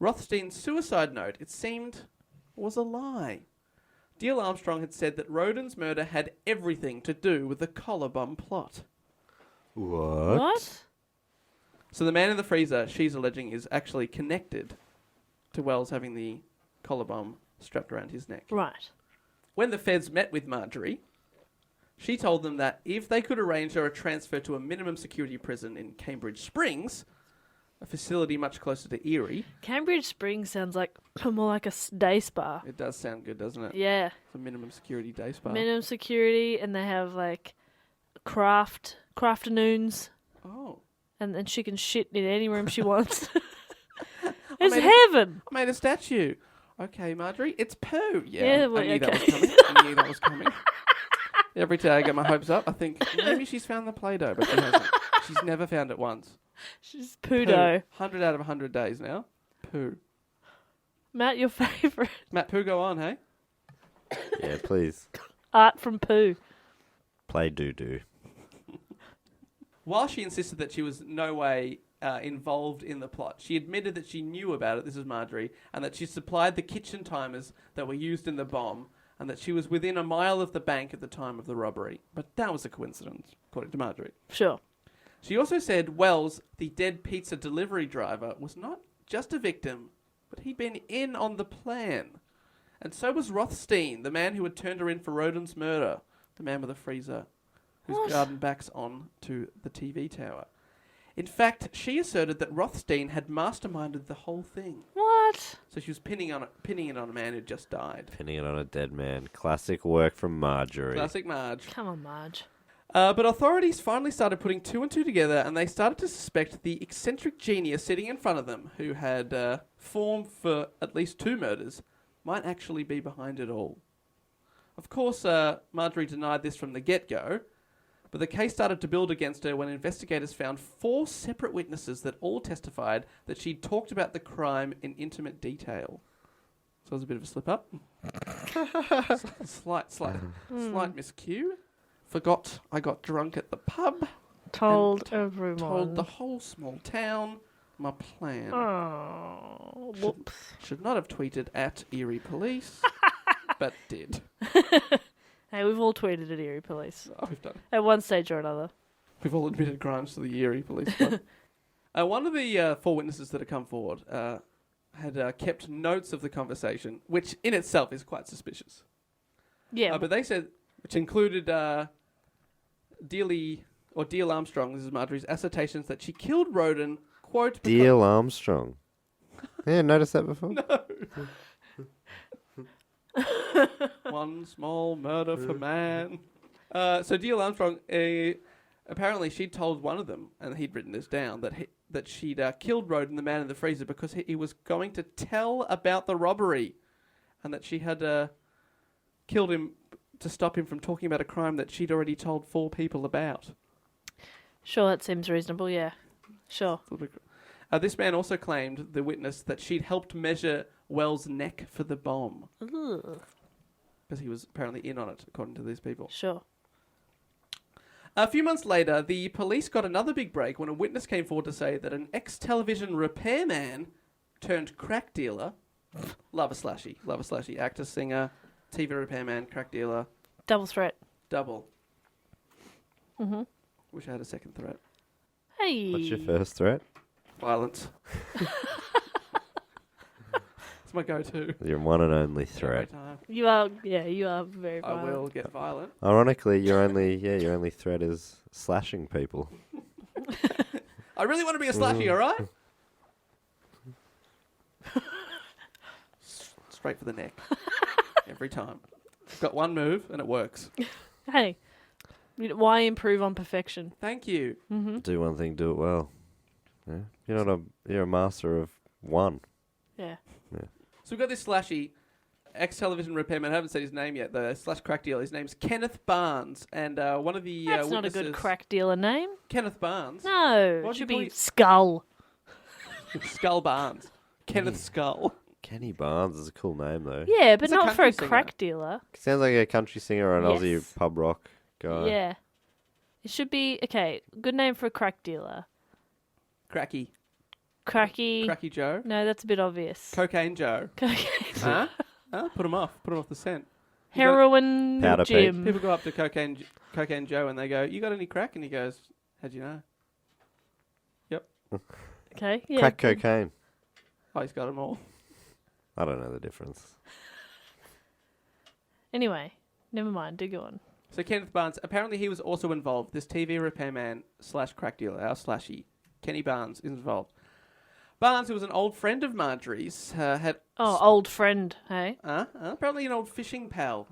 Rothstein's suicide note, it seemed, was a lie. Deal Armstrong had said that Roden's murder had everything to do with the Collar Bomb plot. What? So the man in the freezer, she's alleging, is actually connected to Wells having the collar bomb strapped around his neck. Right. When the feds met with Marjorie, she told them that if they could arrange her a transfer to a minimum security prison in Cambridge Springs, a facility much closer to Erie. Cambridge Springs sounds like more like a day spa. It does sound good, doesn't it? Yeah. It's a minimum security day spa. Minimum security, and they have like crafternoons, Oh. and then she can shit in any room she wants. I It's made heaven. I made a statue. Okay, Marjorie, it's poo. Yeah, well, I knew that was okay. coming. I knew that was coming. Every day I get my hopes up. I think maybe she's found the Play-Doh, but she hasn't. She's never found it once. She's poo-dough. 100 out of 100 days now. Poo. Matt, your favourite Matt, poo, go on, hey? Yeah, please. art from poo. Play doo-doo. While she insisted that she was no way involved in the plot, she admitted that she knew about it, this is Marjorie, and that she supplied the kitchen timers that were used in the bomb, and that she was within a mile of the bank at the time of the robbery. But that was a coincidence, according to Marjorie. Sure. She also said Wells, the dead pizza delivery driver, was not just a victim, but he'd been in on the plan. And so was Rothstein, the man who had turned her in for Roden's murder, the man with a freezer, whose What? garden backs on to the TV tower. In fact, she asserted that Rothstein had masterminded the whole thing. What? So she was pinning it on a man who just died. Pinning it on a dead man. Classic work from Marjorie. Classic Marge. Come on, Marge. But authorities finally started putting two and two together, and they started to suspect the eccentric genius sitting in front of them, who had formed for at least 2 murders, might actually be behind it all. Of course, Marjorie denied this from the get-go, but the case started to build against her when investigators found 4 separate witnesses that all testified that she'd talked about the crime in intimate detail. So it was a bit of a slip-up. slight miscue. Forgot I got drunk at the pub. Told And everyone. Told the whole small town my plan. Oh, whoops. Should not have tweeted at Erie Police, but did. Hey, we've all tweeted at Erie Police Oh, we've done. at one stage or another. We've all admitted crimes to the Erie Police. One of the 4 witnesses that have come forward had kept notes of the conversation, which in itself is quite suspicious. Yeah. But they said, which included Deal Armstrong, this is Marjorie's, assertions that she killed Roden, quote, Deal Armstrong. Yeah, noticed that before? one small murder for man. So Deal Armstrong, apparently she told one of them, and he'd written this down, that she'd killed Roden, the man in the freezer, because he was going to tell about the robbery, and that she had killed him to stop him from talking about a crime that she'd already told 4 people about. Sure, that seems reasonable, yeah. Sure. This man also claimed, the witness, that she'd helped measure Wells' neck for the bomb. Ugh. Because he was apparently in on it, according to these people. Sure. A few months later, the police got another big break when a witness came forward to say that an ex-television repairman turned crack dealer, lover slashy, actor, singer, TV repairman, crack dealer, Double threat. double. Mm-hmm. Wish I had a second threat. Hey. What's your first threat? Violence. It's my go-to. Your one and only Every threat. time. You are very I violent. will get violent. Ironically, your only threat is slashing people. I really want to be a slashy, all right? Straight for the neck. Every time. Got one move and it works. Hey, why improve on perfection? Thank you. Mm-hmm. Do one thing, do it well. Yeah? You're a master of one. Yeah. So we've got this slashy ex-television repairman. I haven't said his name yet, the slash crack dealer. His name's Kenneth Barnes. And one of the That's not a good witnesses- crack dealer name. Kenneth Barnes. No, Why'd it you should call be it- Skull. Skull Barnes. Kenneth Skull. Kenny Barnes is a cool name, though. Yeah, but He's a not for a country singer. crack dealer. Sounds like a country singer or an Yes. Aussie pub rock guy. Yeah. It should be, okay, good name for a crack dealer. Cracky. Cracky. Cracky Joe. No, that's a bit obvious. Cocaine Joe. Cocaine. Huh? Put him off. Put him off the scent. Heroin Powder Jim. People go up to Cocaine Joe and they go, "You got any crack?" And he goes, "How'd you know?" Okay, yeah. Crack cocaine. Oh, he's got them all. I don't know the difference. Anyway, never mind. Do go on. So Kenneth Barnes, apparently he was also involved. This TV repairman slash crack dealer, our slashy, Kenny Barnes, is involved. Barnes, who was an old friend of Marjorie's, had... Oh, old friend, hey? apparently an old fishing pal.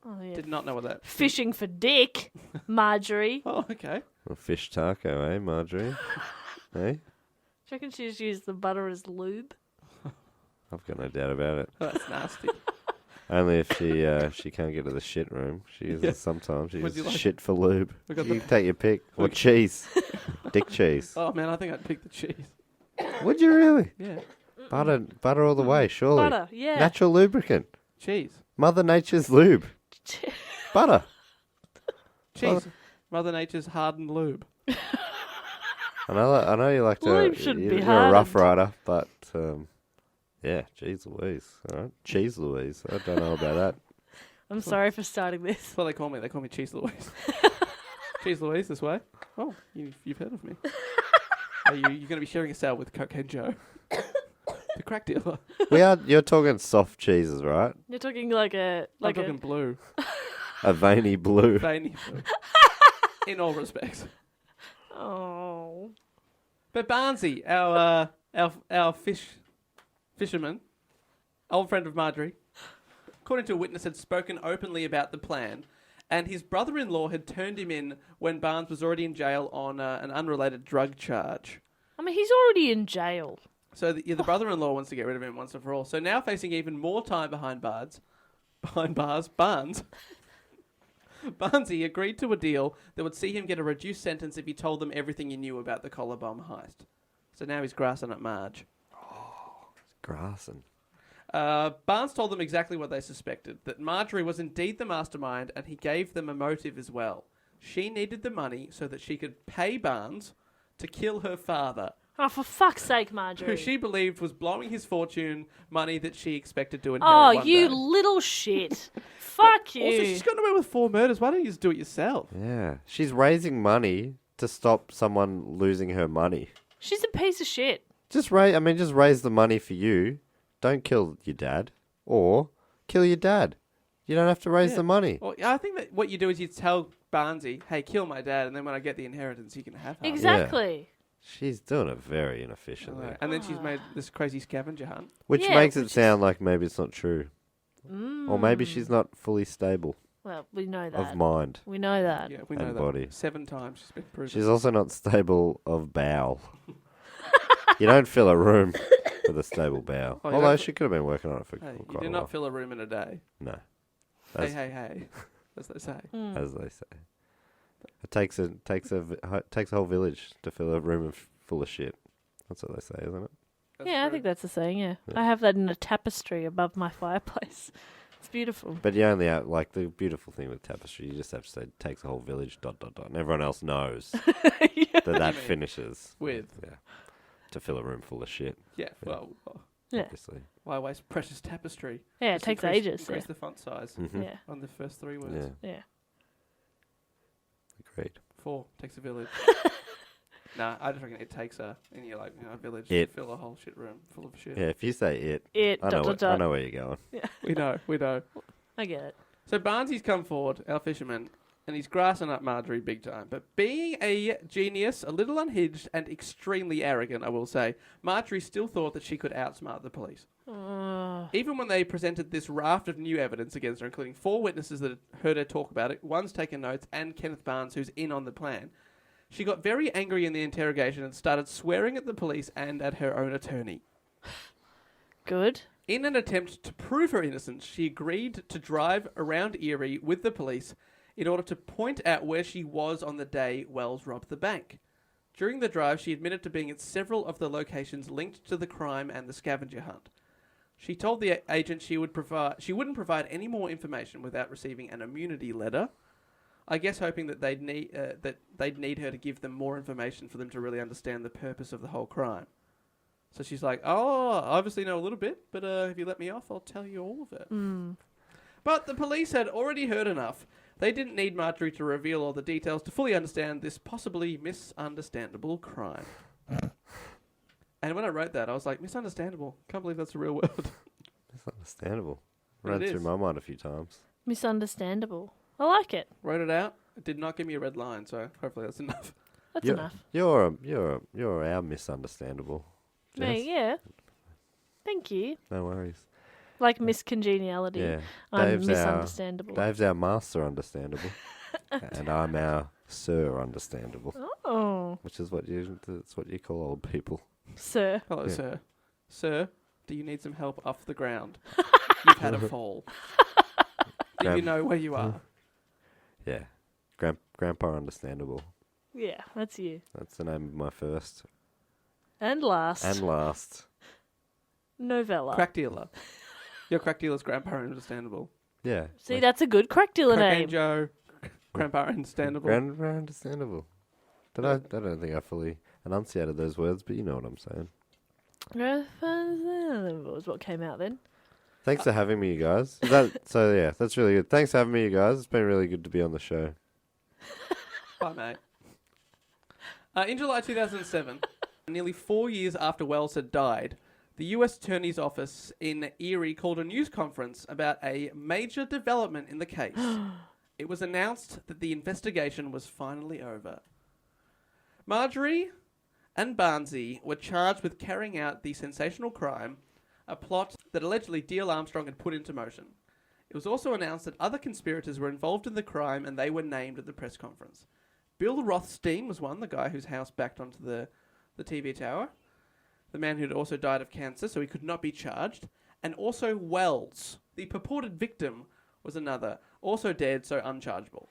Oh, yeah. Did not know what that... Fishing for dick, Marjorie. Do Oh, okay. A fish taco, eh, Marjorie? Eh? you reckon she just used the butter as lube? I've got no doubt about it. Oh, that's nasty. Only if she can't get to the shit room. She uses it sometimes. She Would you uses like- shit for lube. We got You the- take your pick. Or cheese. Dick cheese. Oh, man, I think I'd pick the cheese. Would you really? Yeah. Butter all the way, surely. Butter, yeah. Natural lubricant. Cheese. Mother Nature's lube. Butter. Cheese. Mother Nature's hardened lube. I know you like to. Lube shouldn't be you're a rough hardened. rider, but yeah, cheese Louise. All right, cheese Louise. I don't know about that. I'm sorry for starting this. That's what they call me. They call me Cheese Louise. Cheese Louise, this way. Oh, you've heard of me. You're going to be sharing a cell with Cocaine Joe, the crack dealer. You're talking soft cheeses, right? You're talking like a... I'm talking blue. A veiny blue. Veiny blue. In all respects. Oh. But Barnesy, our fisherman, old friend of Marjorie, according to a witness, had spoken openly about the plan, and his brother-in-law had turned him in when Barnes was already in jail on an unrelated drug charge. I mean, he's already in jail. So the brother-in-law wants to get rid of him once and for all. So now facing even more time behind bars, Barnesy agreed to a deal that would see him get a reduced sentence if he told them everything he knew about the Collar Bomb Heist. So now he's grassing at Marge. Grassing. Barnes told them exactly what they suspected, that Marjorie was indeed the mastermind, and he gave them a motive as well. She needed the money so that she could pay Barnes to kill her father, Oh, for fuck's sake, who Marjorie. she believed was blowing his fortune, money that she expected to inherit Oh, one you day. little shit. Fuck you. Also, she's gotten away with 4 murders. Why don't you just do it yourself? Yeah, she's raising money to stop someone losing her money. She's a piece of shit. Just raise the money for you. Don't kill your dad, or kill your dad. You don't have to raise Yeah. the money. Well, I think that what you do is you tell Barnesy, hey, kill my dad, and then when I get the inheritance, you can have half. Exactly. She's doing it very inefficiently, Right. And then she's made this crazy scavenger hunt. which Yeah, makes it which sound like maybe it's not true, or maybe she's not fully stable Well, we know of that. mind. We know that. Yeah, we know And that. body. 7 times she's been proven. She's also not stable of bowel. You don't fill a room with a stable bowel. Oh, you Although don't- she could have been working on it for Hey, you quite do a not while. fill a room in a day. No, Hey, as, hey, as they say. as they say. It takes a whole village to fill a room full of shit. That's what they say, isn't it? That's Yeah, I true. think that's the saying, yeah. I have that in a tapestry above my fireplace. It's beautiful. But you only have, like, the beautiful thing with tapestry, you just have to say it takes a whole village, ... and everyone else knows that finishes With. yeah, to fill a room full of shit. Yeah, Yeah. well, Yeah. Obviously. Why waste precious tapestry? Yeah, it Just takes increase, ages. Increase the font size Yeah. on the first 3 words. Yeah, Yeah. agreed. 4 takes a village. Nah, I just reckon it takes a village It. to fill a whole shit room full of shit. Yeah, if you say it, It. I know, Dot, dot, I dot. know where you're going. We know. I get it. So Barnsley's come forward, our fisherman, and he's grassing up Marjorie big time. But being a genius, a little unhinged, and extremely arrogant, I will say, Marjorie still thought that she could outsmart the police. Even when they presented this raft of new evidence against her, including 4 witnesses that had heard her talk about it, one's taken notes, and Kenneth Barnes, who's in on the plan, she got very angry in the interrogation and started swearing at the police and at her own attorney. Good. In an attempt to prove her innocence, she agreed to drive around Erie with the police in order to point out where she was on the day Wells robbed the bank. During the drive, she admitted to being at several of the locations linked to the crime and the scavenger hunt. She told the agent she wouldn't provide any more information without receiving an immunity letter. I guess hoping that they'd need her to give them more information for them to really understand the purpose of the whole crime. So she's like, "Oh, I obviously know a little bit, but if you let me off, I'll tell you all of it." But the police had already heard enough. They didn't need Marjorie to reveal all the details to fully understand this possibly misunderstandable crime. And when I wrote that, I was like, misunderstandable. Can't believe that's a real word. Misunderstandable. But Ran it through is. my mind a few times. Misunderstandable. I like it. Wrote it out. It did not give me a red line, so hopefully that's enough. That's You're- enough. You're our misunderstandable. Jess. Me, yeah. Thank you. No worries. Like miscongeniality. Yeah. I'm Dave's misunderstandable. Dave's our master understandable. And I'm our sir understandable. Oh, Which is that's what you call old people. sir. Hello, Yeah. sir. Sir, do you need some help off the ground? You've had a fall. Do you Grab- know where you are? Yeah. Grandpa understandable. Yeah, that's you. That's the name of my first And last. and last. Novella. Crack dealer. Your crack dealer's grandpa understandable. Yeah. See, that's a good crack dealer Cocaine name. Joe, grandpa understandable. Grandpa understandable. I don't think I fully enunciated those words, but you know what I'm saying. Was what came out then. Thanks for having me, you guys. Yeah, that's really good. Thanks for having me, you guys. It's been really good to be on the show. Bye, mate. In July 2007, nearly 4 years after Wells had died, the U.S. Attorney's Office in Erie called a news conference about a major development in the case. It was announced that the investigation was finally over. Marjorie and Barnsey were charged with carrying out the sensational crime, a plot that allegedly D.L. Armstrong had put into motion. It was also announced that other conspirators were involved in the crime and they were named at the press conference. Bill Rothstein was one, the guy whose house backed onto the TV tower. The man who'd also died of cancer, so he could not be charged. And also Wells, the purported victim, was another, also dead, so unchargeable.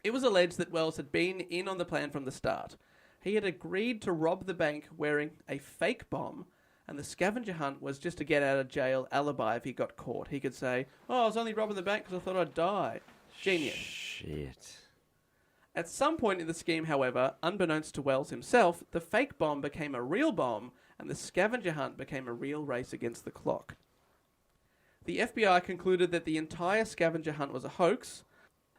It was alleged that Wells had been in on the plan from the start. He had agreed to rob the bank wearing a fake bomb, and the scavenger hunt was just to get out of jail alibi if he got caught. He could say, "Oh, I was only robbing the bank because I thought I'd die." Genius. Shit. At some point in the scheme, however, unbeknownst to Wells himself, the fake bomb became a real bomb, and the scavenger hunt became a real race against the clock. The FBI concluded that the entire scavenger hunt was a hoax.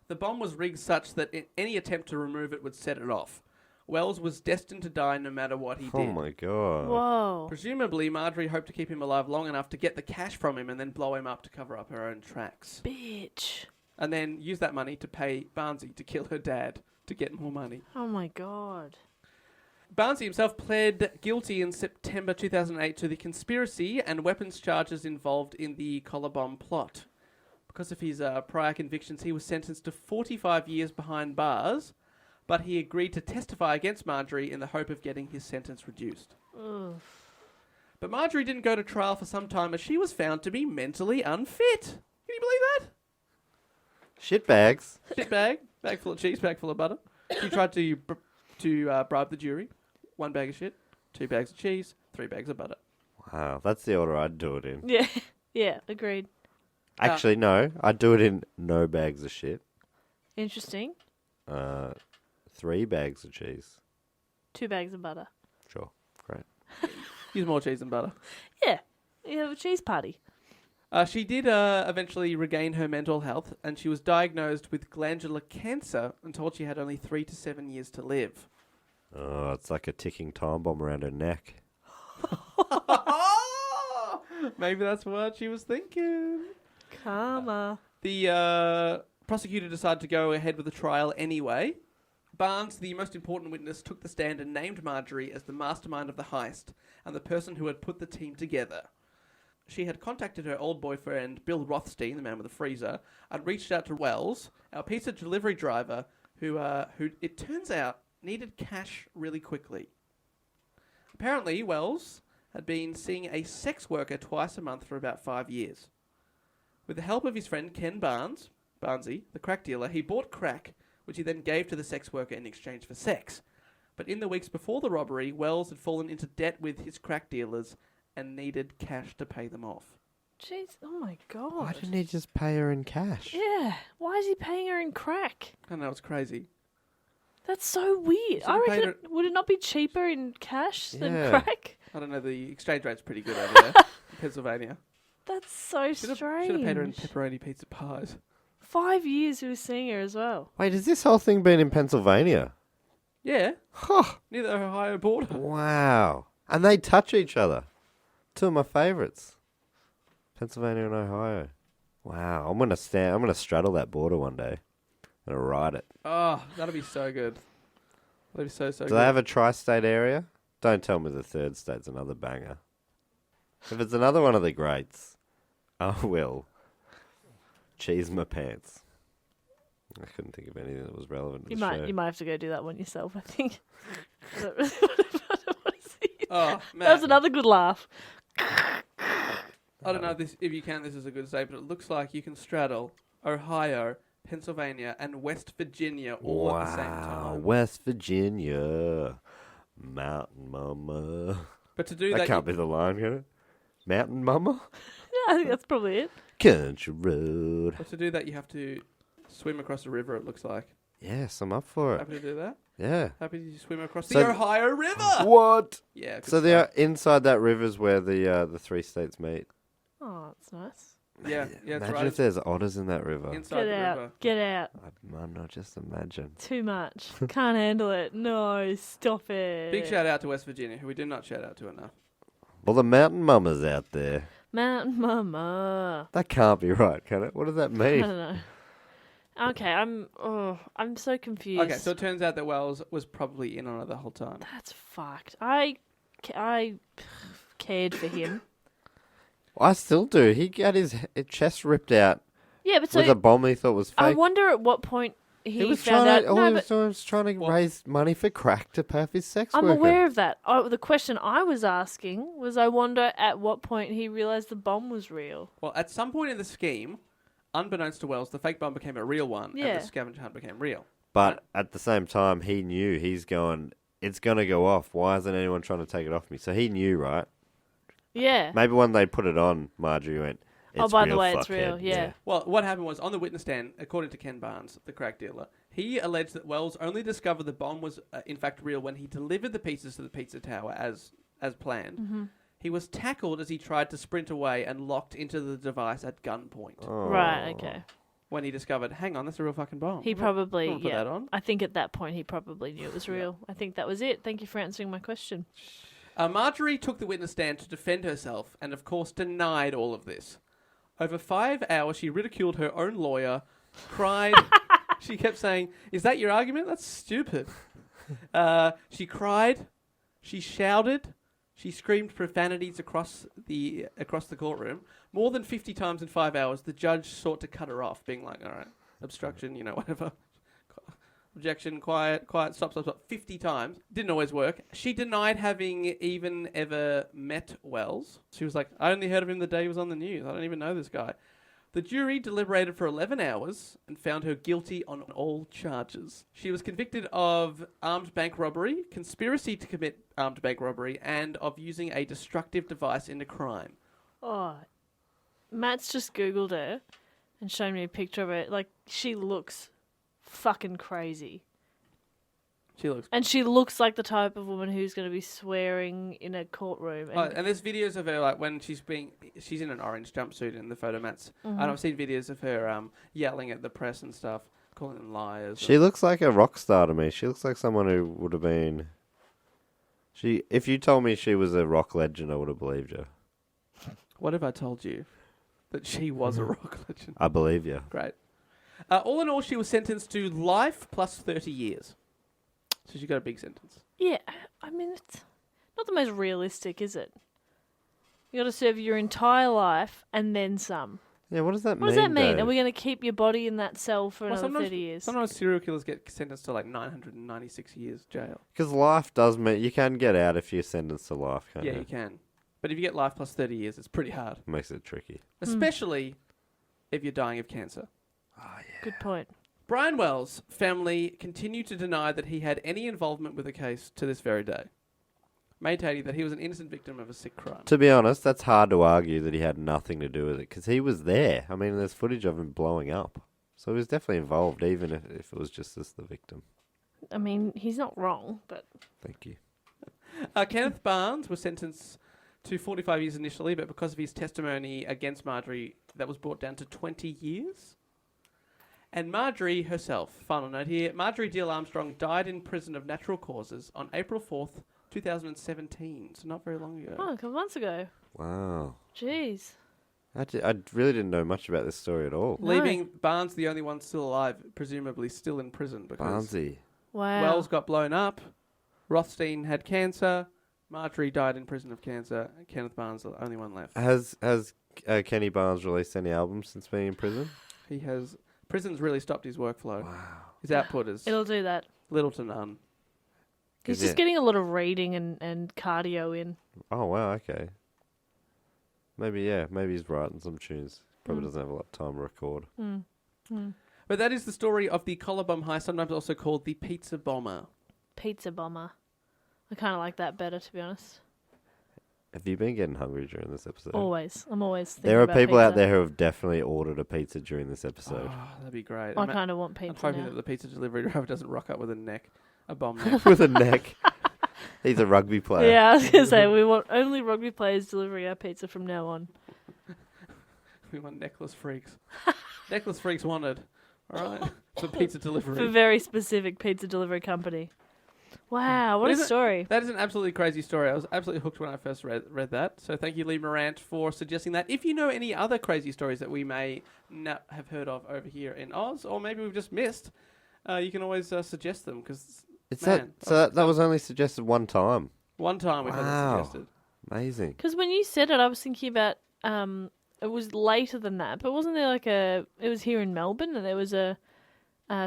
The bomb was rigged such that any attempt to remove it would set it off. Wells was destined to die no matter what he did. Oh my god. Whoa. Presumably, Marjorie hoped to keep him alive long enough to get the cash from him and then blow him up to cover up her own tracks. Bitch. And then use that money to pay Barnsey to kill her dad to get more money. Oh my god. Barnsey himself pled guilty in September 2008 to the conspiracy and weapons charges involved in the Collar Bomb plot. Because of his prior convictions, he was sentenced to 45 years behind bars, but he agreed to testify against Marjorie in the hope of getting his sentence reduced. Ugh. But Marjorie didn't go to trial for some time as she was found to be mentally unfit. Can you believe that? Shitbags. Shit bag full of cheese, bag full of butter. She tried to bribe the jury. 1 bag of shit, 2 bags of cheese, 3 bags of butter. Wow, that's the order I'd do it in. Yeah. Yeah, agreed. Actually, no. I'd do it in no bags of shit. Interesting. 3 bags of cheese. 2 bags of butter. Sure. Great. Use more cheese than butter. Yeah. You have a cheese party. She did eventually regain her mental health, and she was diagnosed with glandular cancer and told she had only 3 to 7 years to live. Oh, it's like a ticking time bomb around her neck. Maybe that's what she was thinking. Karma. The prosecutor decided to go ahead with the trial anyway. Barnes, the most important witness, took the stand and named Marjorie as the mastermind of the heist and the person who had put the team together. She had contacted her old boyfriend, Bill Rothstein, the man with the freezer, and reached out to Wells, our pizza delivery driver, who it turns out needed cash really quickly. Apparently, Wells had been seeing a sex worker twice a month for about 5 years. With the help of his friend Ken Barnesy, the crack dealer, he bought crack, which he then gave to the sex worker in exchange for sex. But in the weeks before the robbery, Wells had fallen into debt with his crack dealers and needed cash to pay them off. Jeez, oh my god. Why didn't he just pay her in cash? Yeah, why is he paying her in crack? I don't know, it's crazy. That's so weird. So I he paid reckon, would it not be cheaper in cash than Yeah. crack? I don't know, the exchange rate's pretty good over there in Pennsylvania. That's so strange. Should have paid her in pepperoni pizza pies. 5 years he was seeing her as well. Wait, has this whole thing been in Pennsylvania? Yeah, Huh. near the Ohio border. Wow. And they touch each other. Two of my favourites. Pennsylvania and Ohio. Wow. I'm gonna straddle that border one day. I'm gonna ride it. Oh, that'll be so good. That'll be so Do good. they have a tri-state area? Don't tell me the third state's another banger. If it's another one of the greats, I will cheese my pants. I couldn't think of anything that was relevant to You the might show. you might have to go do that one yourself, I think. I don't really want to see it. Oh, man. That was another good laugh. I don't know if you can, this is a good state, but it looks like you can straddle Ohio, Pennsylvania, and West Virginia all at the same time. West Virginia. Mountain Mama. But to do That that, can't be the line, can it? Mountain Mama? Yeah, I think that's probably it. Country Road. but to do that, you have to swim across a river, it looks like. Yes, I'm up for it. Happy to do that? Yeah. Happy to swim across So the Ohio River? What? Yeah. good So stuff. they're inside that river's where the three states meet. Oh, that's nice. Yeah, yeah, it's Imagine right. if there's otters in that river. Inside Get the out. river. Get out. I'm not just imagine. Too much. Can't handle it. No, stop it. Big shout out to West Virginia, who we do not shout out to enough. Well, the mountain mamas out there. Mountain Mama. That can't be right, can it? What does that I mean? don't know. Okay, I'm so confused. Okay, so it turns out that Wells was probably in on it the whole time. That's fucked. I cared for him. I still do. He got his chest ripped out Yeah, but with so a bomb he thought was fake. I wonder at what point he was found trying out. to, all No, he but was doing was trying to Well- raise money for crack to pay off his sex I'm worker. aware of that. The question I was asking was, I wonder at what point he realized the bomb was real. Well, at some point in the scheme, unbeknownst to Wells, the fake bomb became a real one, Yeah. and the scavenger hunt became real. But at the same time, he knew it's going to go off. Why isn't anyone trying to take it off me? So he knew, right? Yeah. Maybe when they put it on, Marjorie went, it's by the real, way, it's fuckhead." real, yeah. Well, what happened was, on the witness stand, according to Ken Barnes, the crack dealer, he alleged that Wells only discovered the bomb was in fact real when he delivered the pieces to the pizza tower as planned. Mm-hmm. He was tackled as he tried to sprint away and locked into the device at gunpoint Oh. Right, okay. when he discovered, hang on, that's a real fucking bomb. He I'm probably, not put yeah. that on. I think at that point he probably knew it was real. I think that was it. Thank you for answering my question. Marjorie took the witness stand to defend herself and, of course, denied all of this. Over 5 hours, she ridiculed her own lawyer, cried. She kept saying, "Is that your argument? That's stupid." She cried. She shouted. She screamed profanities across the courtroom. More than 50 times in 5 hours, the judge sought to cut her off, being like, all right, obstruction, whatever. Objection, quiet, stop. 50 times. Didn't always work. She denied having even ever met Wells. She was like, I only heard of him the day he was on the news. I don't even know this guy. The jury deliberated for 11 hours and found her guilty on all charges. She was convicted of armed bank robbery, conspiracy to commit armed bank robbery, and of using a destructive device in a crime. Oh, Matt's just Googled her and shown me a picture of her. Like, she looks fucking crazy. She looks. And she looks like the type of woman who's going to be swearing in a courtroom. Oh, and there's videos of her like when she's in an orange jumpsuit in the photo mats, and I've seen videos of her yelling at the press and stuff, calling them liars. She looks like a rock star to me. She looks like someone who would have been. If you told me she was a rock legend, I would have believed you. What if I told you that she was a rock legend? I believe you. Great. All in all, she was sentenced to life plus 30 years. So she got a big sentence. Yeah, I mean, it's not the most realistic, is it? You got to serve your entire life and then some. Yeah, what does that mean? What does that mean? Dave? Are we going to keep your body in that cell for another sometimes, 30 years? Sometimes serial killers get sentenced to like 996 years jail. Because life does mean you can get out if you're sentenced to life, can't Yeah, you? you can. But if you get life plus 30 years, it's pretty hard. Makes it tricky. Especially if you're dying of cancer. Good point. Brian Wells' family continue to deny that he had any involvement with the case to this very day, maintaining that he was an innocent victim of a sick crime. To be honest, that's hard to argue that he had nothing to do with it because he was there. I mean, there's footage of him blowing up. So he was definitely involved, even if it was just as the victim. I mean, he's not wrong, but... Thank you. Kenneth Barnes was sentenced to 45 years initially, but because of his testimony against Marjorie, that was brought down to 20 years. And Marjorie herself, final note here, Marjorie Deal Armstrong died in prison of natural causes on April 4th, 2017, so not very long ago. Oh, a couple months ago. Wow. Jeez. I really didn't know much about this story at all. No. Leaving Barnes the only one still alive, presumably still in prison. Because Barnesy. Wow. Wells got blown up, Rothstein had cancer, Marjorie died in prison of cancer, and Kenneth Barnes the only one left. Has Kenny Barnes released any albums since being in prison? He has... Prison's really stopped his workflow. Wow. His output is It'll do that. little to none. He's just getting a lot of reading and cardio in. Oh, wow, okay. Maybe he's writing some tunes. Probably doesn't have a lot of time to record. But that is the story of the Collar Bomb Heist, sometimes also called the Pizza Bomber. Pizza bomber. I kind of like that better, to be honest. Have you been getting hungry during this episode? Always. I'm always thinking There are about people pizza. out there who have definitely ordered a pizza during this episode. Oh, that'd be great. I kind of want I'm pizza hoping now. that the pizza delivery driver doesn't rock up with a bomb neck. With a neck. He's a rugby player. Yeah, I was going to say, we want only rugby players delivering our pizza from now on. We want necklace freaks. Necklace freaks wanted. All right, for pizza delivery. For very specific pizza delivery company. Wow, what a story. That is an absolutely crazy story. I was absolutely hooked when I first read that. So thank you, Lee Morant, for suggesting that. If you know any other crazy stories that we may not have heard of over here in Oz, or maybe we've just missed, you can always suggest them. Cause, that was only suggested one time. One time we've had it suggested. Amazing. Because when you said it, I was thinking about, it was later than that, but wasn't there it was here in Melbourne, and there was a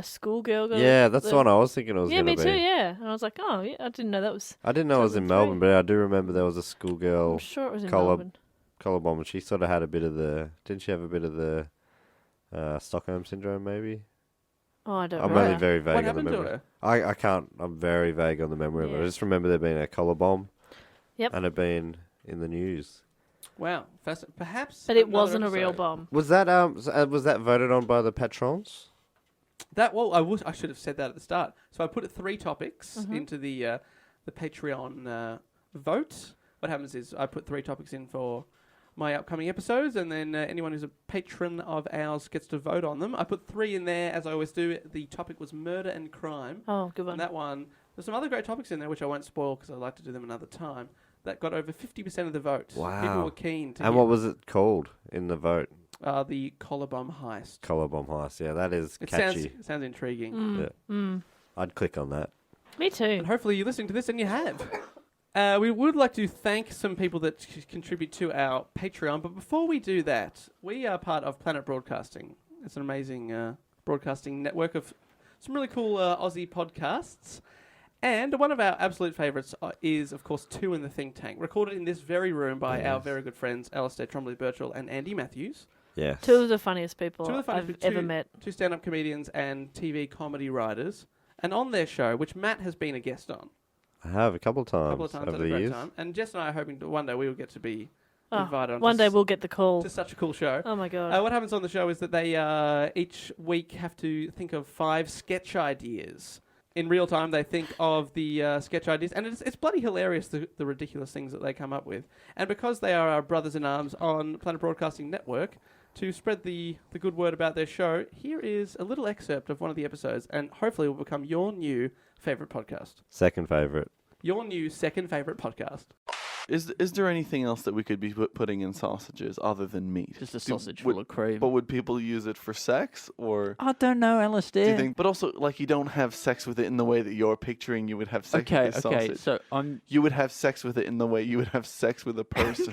schoolgirl. Yeah, that's the one I was thinking it was yeah, going to be. me too, yeah. And I was like, oh, yeah, I didn't know that was... I didn't know it was in 2003. Melbourne, but I do remember there was a schoolgirl. I'm sure it was in Collar Melbourne. Bomb, and she sort of had a bit of the... Didn't she have a bit of the Stockholm Syndrome, maybe? Oh, I don't I'm remember. only very vague What on the happened to memory. her? I can't... I'm very vague on the memory of it. I just remember there being a collar bomb. Yep. And it being in the news. Wow, perhaps. But it another wasn't a real episode. bomb. Was that voted on by the patrons? I should have said that at the start. So I put 3 topics Mm-hmm. into the Patreon vote. What happens is I put 3 topics in for my upcoming episodes, and then anyone who's a patron of ours gets to vote on them. I put 3 in there, as I always do. The topic was murder and crime. Oh, good one. And that one, there's some other great topics in there, which I won't spoil because I like to do them another time. That got over 50% of the vote. Wow. People were keen to And hear what was it called in the vote? the Collar Bomb Heist. Collar Bomb Heist. Yeah, that is It catchy. sounds intriguing. Yeah. I'd click on that. Me too. And hopefully you're listening to this and you have. We would like to thank some people that contribute to our Patreon, but before we do that, we are part of Planet Broadcasting. It's an amazing broadcasting network of some really cool Aussie podcasts. And one of our absolute favourites is, of course, Two in the Think Tank, recorded in this very room by our very good friends Alistair Trombley-Birchall and Andy Matthews. Yes. 2 of the funniest people Two of the funniest I've people, ever met. 2 stand-up comedians and TV comedy writers. And on their show, which Matt has been a guest on, I have a couple of times, had over a the great years. time. And Jess and I are hoping that one day we will get to be Oh, invited on one day we'll get the call. to such a cool show. Oh, my God. What happens on the show is that they each week have to think of 5 sketch ideas in real time, they think of the sketch ideas, and it's bloody hilarious, the ridiculous things that they come up with. And because they are our brothers in arms on Planet Broadcasting Network, to spread the good word about their show, here is a little excerpt of one of the episodes, and hopefully it will become your new favourite podcast. Second favourite. Your new second favourite podcast. Is there anything else that we could be putting in sausages other than meat? Just a sausage full of cream. But would people use it for sex, or I don't know, Alistair. do you think? But also, like, you don't have sex with it in the way that you're picturing you would have sex with a sausage. So You would have sex with it in the way you would have sex with a person.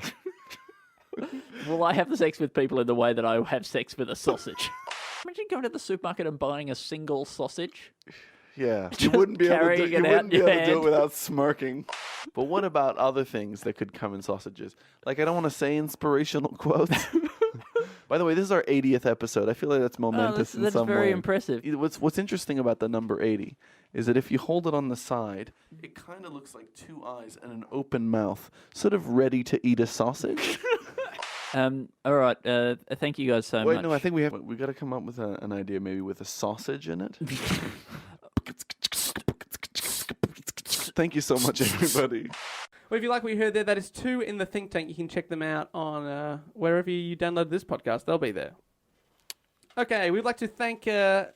Well, I have the sex with people in the way that I have sex with a sausage. Imagine going to the supermarket and buying a single sausage. Yeah, you Just wouldn't be able to carrying do, it you out wouldn't be in able your to do it hand. without smirking. But what about other things that could come in sausages? Like, I don't want to say inspirational quotes. By the way, this is our 80th episode. I feel like that's momentous in that's some very way. impressive. What's interesting about the number 80 is that if you hold it on the side, it kind of looks like two eyes and an open mouth, sort of ready to eat a sausage. All right. Thank you guys so much. Wait, no, I think we got to come up with an idea, maybe with a sausage in it. Thank you so much, everybody. Well, if you like what you heard there, that is 2 in the Think Tank. You can check them out on wherever you download this podcast. They'll be there. Okay, we'd like to thank, as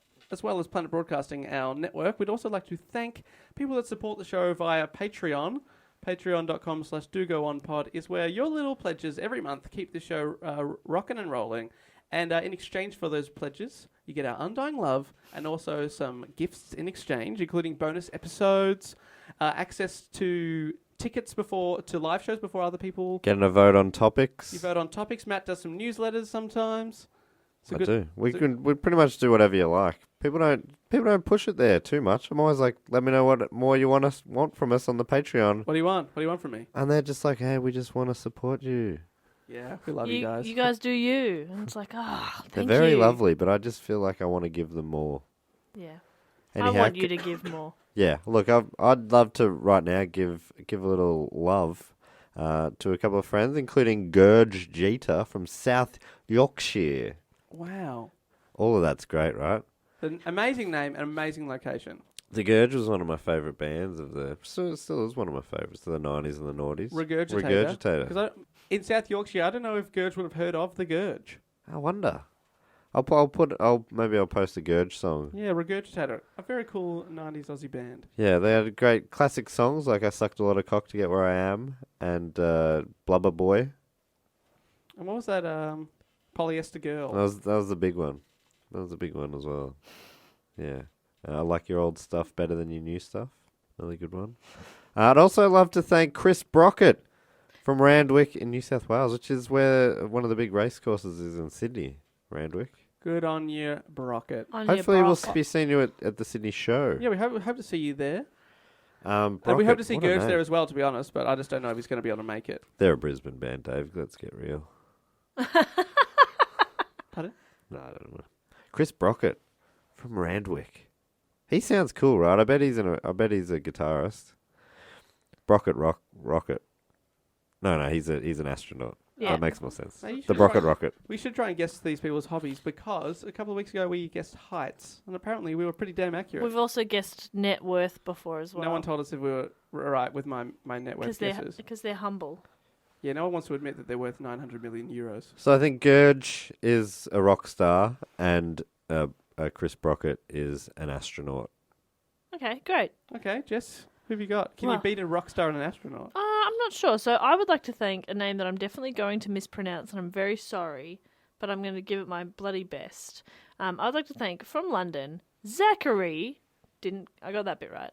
well as Planet Broadcasting, our network, we'd also like to thank people that support the show via Patreon. Patreon.com/dogoonpod is where your little pledges every month keep the show rocking and rolling. And in exchange for those pledges, you get our undying love and also some gifts in exchange, including bonus episodes, access to tickets to live shows before other people. Getting a vote on topics. You vote on topics. Matt does some newsletters sometimes. I do. We pretty much do whatever you like. People don't push it there too much. I'm always like, let me know what more you want from us on the Patreon. What do you want? What do you want from me? And they're just like, hey, we just want to support you. Yeah, we love you guys. You guys do you. And it's like, They're thank very you. lovely, but I just feel like I want to give them more. Yeah. Anyhow, I want you to give more. Yeah, look, I'd love to right now give a little love to a couple of friends, including Gurge Jeter from South Yorkshire. Wow. All of that's great, right? An amazing name and amazing location. The Gurge was one of my favourite bands still is one of my favourites of the 90s and the noughties. Regurgitator. Because in South Yorkshire, I don't know if Gurge would have heard of the Gurge. I wonder. Maybe I'll post a Gurge song. Yeah, Regurgitator. A very cool 90s Aussie band. Yeah, they had great classic songs like I Sucked a Lot of Cock to Get Where I Am and Blubber Boy. And what was that? Polyester Girl. That was the big one. That was a big one as well. Yeah. I like your old stuff better than your new stuff. Another good one. I'd also love to thank Chris Brockett from Randwick in New South Wales, which is where one of the big race courses is in Sydney. Randwick. Good on you, Brockett. Hopefully we'll be seeing you at the Sydney show. Yeah, we hope to see you there. Brockett, and we hope to see what a Gurge name. there as well, to be honest, but I just don't know if he's going to be able to make it. They're a Brisbane band, Dave. Let's get real. Pardon? No, I don't know. Chris Brockett from Randwick. He sounds cool, right? I bet he's a guitarist. Brockett Rocket. No, he's an astronaut. Yeah. That makes more sense. No, you The should Brockett try- Rocket. We should try and guess these people's hobbies because a couple of weeks ago we guessed heights, and apparently we were pretty damn accurate. We've also guessed net worth before as well. No one told us if we were right with my net worth guesses. Because they're humble. Yeah, no one wants to admit that they're worth 900 million euros. So I think Gurge is a rock star and Chris Brockett is an astronaut. Okay, great. Okay, Jess, who have you got? Can you Well- beat a rock star and an astronaut? I'm not sure. So I would like to thank a name that I'm definitely going to mispronounce, and I'm very sorry, but I'm going to give it my bloody best. I'd like to thank, from London, Zachary, I got that bit right,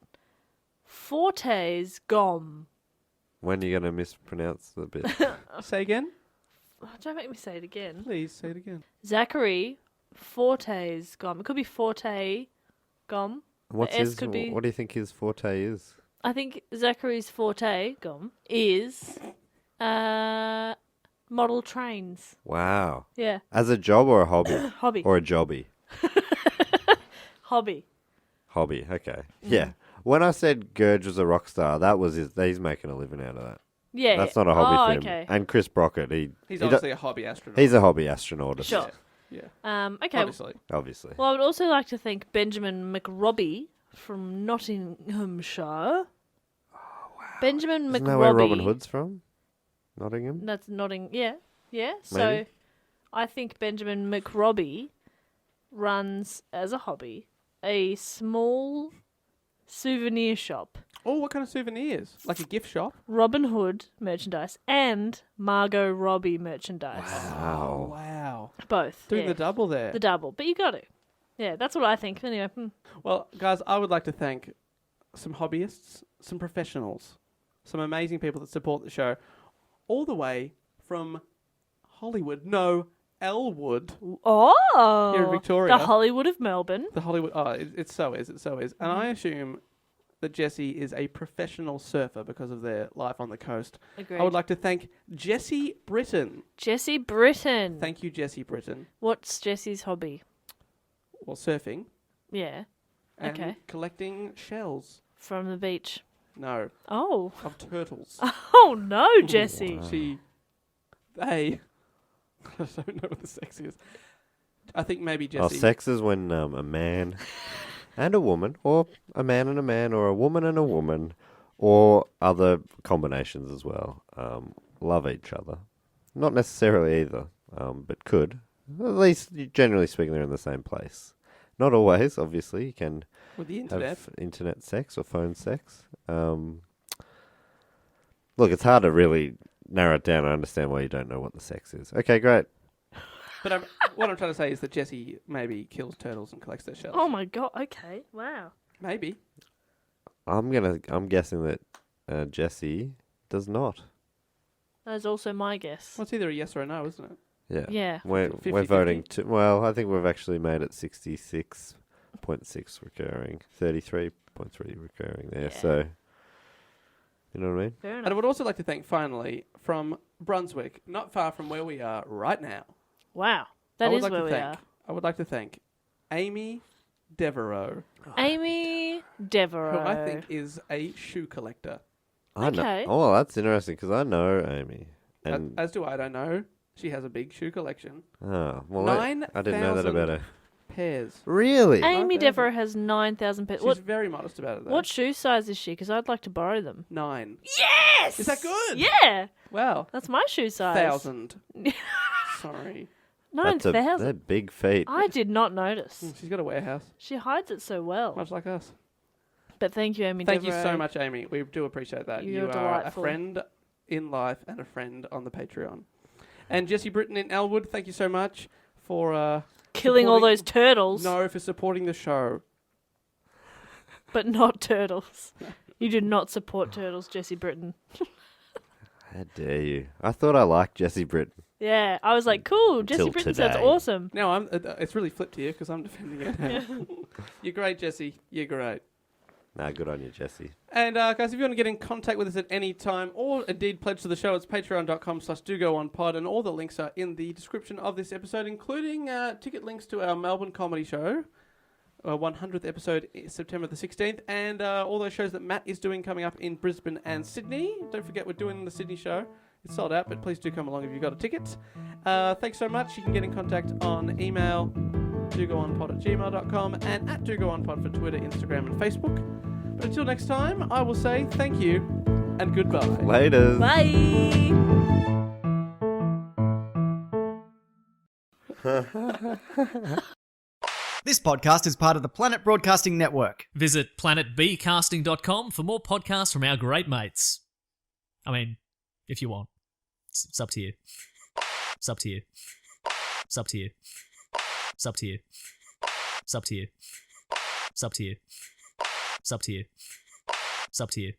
Fortes Gom. When are you going to mispronounce the bit? Say again? Oh, don't make me say it again. Please, say it again. Zachary Fortes Gom. It could be Forte Gom. What S could be- do you think his forte is? I think Zachary's forte, Gom, is model trains. Wow. Yeah. As a job or a hobby? Hobby. Or a jobby? Hobby. Hobby, okay. Yeah. When I said Gurge was a rock star, that was he's making a living out of that. Yeah. That's not a hobby for him. Okay. And Chris Brockett, He's obviously a hobby astronaut. he's a hobby astronaut. Sure. Yeah, Okay. obviously. Obviously. Well, I would also like to thank Benjamin McRobbie from Nottinghamshire. Benjamin Isn't that where Robin McRobbie. Hood's from? Nottingham? That's Yeah. So Maybe. I think Benjamin McRobbie runs as a hobby a small souvenir shop, Oh, what kind of souvenirs? Like a gift shop? Robin Hood merchandise, and Margot Robbie merchandise. Wow. Wow. Both. Doing yeah. the double there. The double. But you got to. Yeah, that's what I think. Anyway. Well, guys, I would like to thank some hobbyists, some professionals, some amazing people that support the show, all the way from Hollywood. No, Elwood. Oh! Here in Victoria. The Hollywood of Melbourne. The Hollywood. Oh, it so is. It so is. And I assume that Jessie is a professional surfer because of their life on the coast. Agreed. I would like to thank Jessie Britton. Jessie Britton. Thank you, Jessie Britton. What's Jessie's hobby? Well, surfing Yeah. and Okay. collecting shells. From the beach. No, Oh. of turtles. Oh no, Jessie. They. I don't know what the sex is. I think maybe Oh, Jessie. sex is when a man and a woman, or a man and a man, or a woman and a woman, or other combinations as well, love each other. Not necessarily either, but could. At least, generally speaking, they're in the same place. Not always, obviously. You can With the internet. have internet sex or phone sex. Look, it's hard to really narrow it down. I understand why you don't know what the sex is. Okay, great. But what I'm trying to say is that Jessie maybe kills turtles and collects their shells. Oh my god. Okay. Wow. Maybe. I'm guessing that Jessie does not. That is also my guess. Well, it's either a yes or a no, isn't it? Yeah. Yeah. We're 50-50? voting to. Well, I think we've actually made it 66.6 recurring, 33.3 recurring there. Yeah. So, you know what I mean? Fair And I enough. would also like to thank, finally, from Brunswick, not far from where we are right now. Wow. I That would is like where to we thank, are. I would like to thank Amy Devereaux, Amy Devereaux. who I think is a shoe collector. I know. Okay. Oh, that's interesting because I know Amy. And As do I don't know. She has a big shoe collection. oh, well, I didn't know that 9,000 about her. Pairs. Really? Amy 9,000. Devereaux has 9,000 pairs. She's very modest about it, though. What shoe size is she? Because I'd like to borrow them. 9. Yes! Is that good? Yeah! Wow. That's my shoe size. 1,000. Sorry. They're 9,000. big feet. I did not notice. She's got a warehouse, She hides it so well. much like us. But thank you, Amy Thank you Devereaux. so much, Amy. We do appreciate that. You're You are delightful. a friend in life and a friend on the Patreon. And Jessie Britton in Elwood, thank you so much for Killing all supporting- those turtles. No, for supporting the show. But not turtles. You do not support turtles, Jessie Britton. How dare you? I thought I liked Jessie Britton. Yeah, I was like, cool, Jessie Till Britton sounds today. awesome. Now I'm. It's really flipped here because I'm defending it. You're great, Jessie. You're great. Nah, good on you, Jessie. And guys, if you want to get in contact with us at any time, or indeed pledge to the show, it's patreon.com/dogoonpod, and all the links are in the description of this episode, including ticket links to our Melbourne comedy show, 100th episode, September the 16th, and all those shows that Matt is doing coming up in Brisbane and Sydney. Don't forget, we're doing the Sydney show. It's sold out, but please do come along if you've got a ticket. Thanks so much. You can get in contact on email, dogoonpod@gmail.com, and at dogoonpod for Twitter, Instagram, and Facebook. But until next time, I will say thank you and goodbye. Laters. Bye! This podcast is part of the Planet Broadcasting Network. Visit planetbcasting.com for more podcasts from our great mates. I mean, if you want. It's up to you. It's up to you. It's up to you. It's up to you. It's up to you. It's up to you. It's up to you. It's up to you.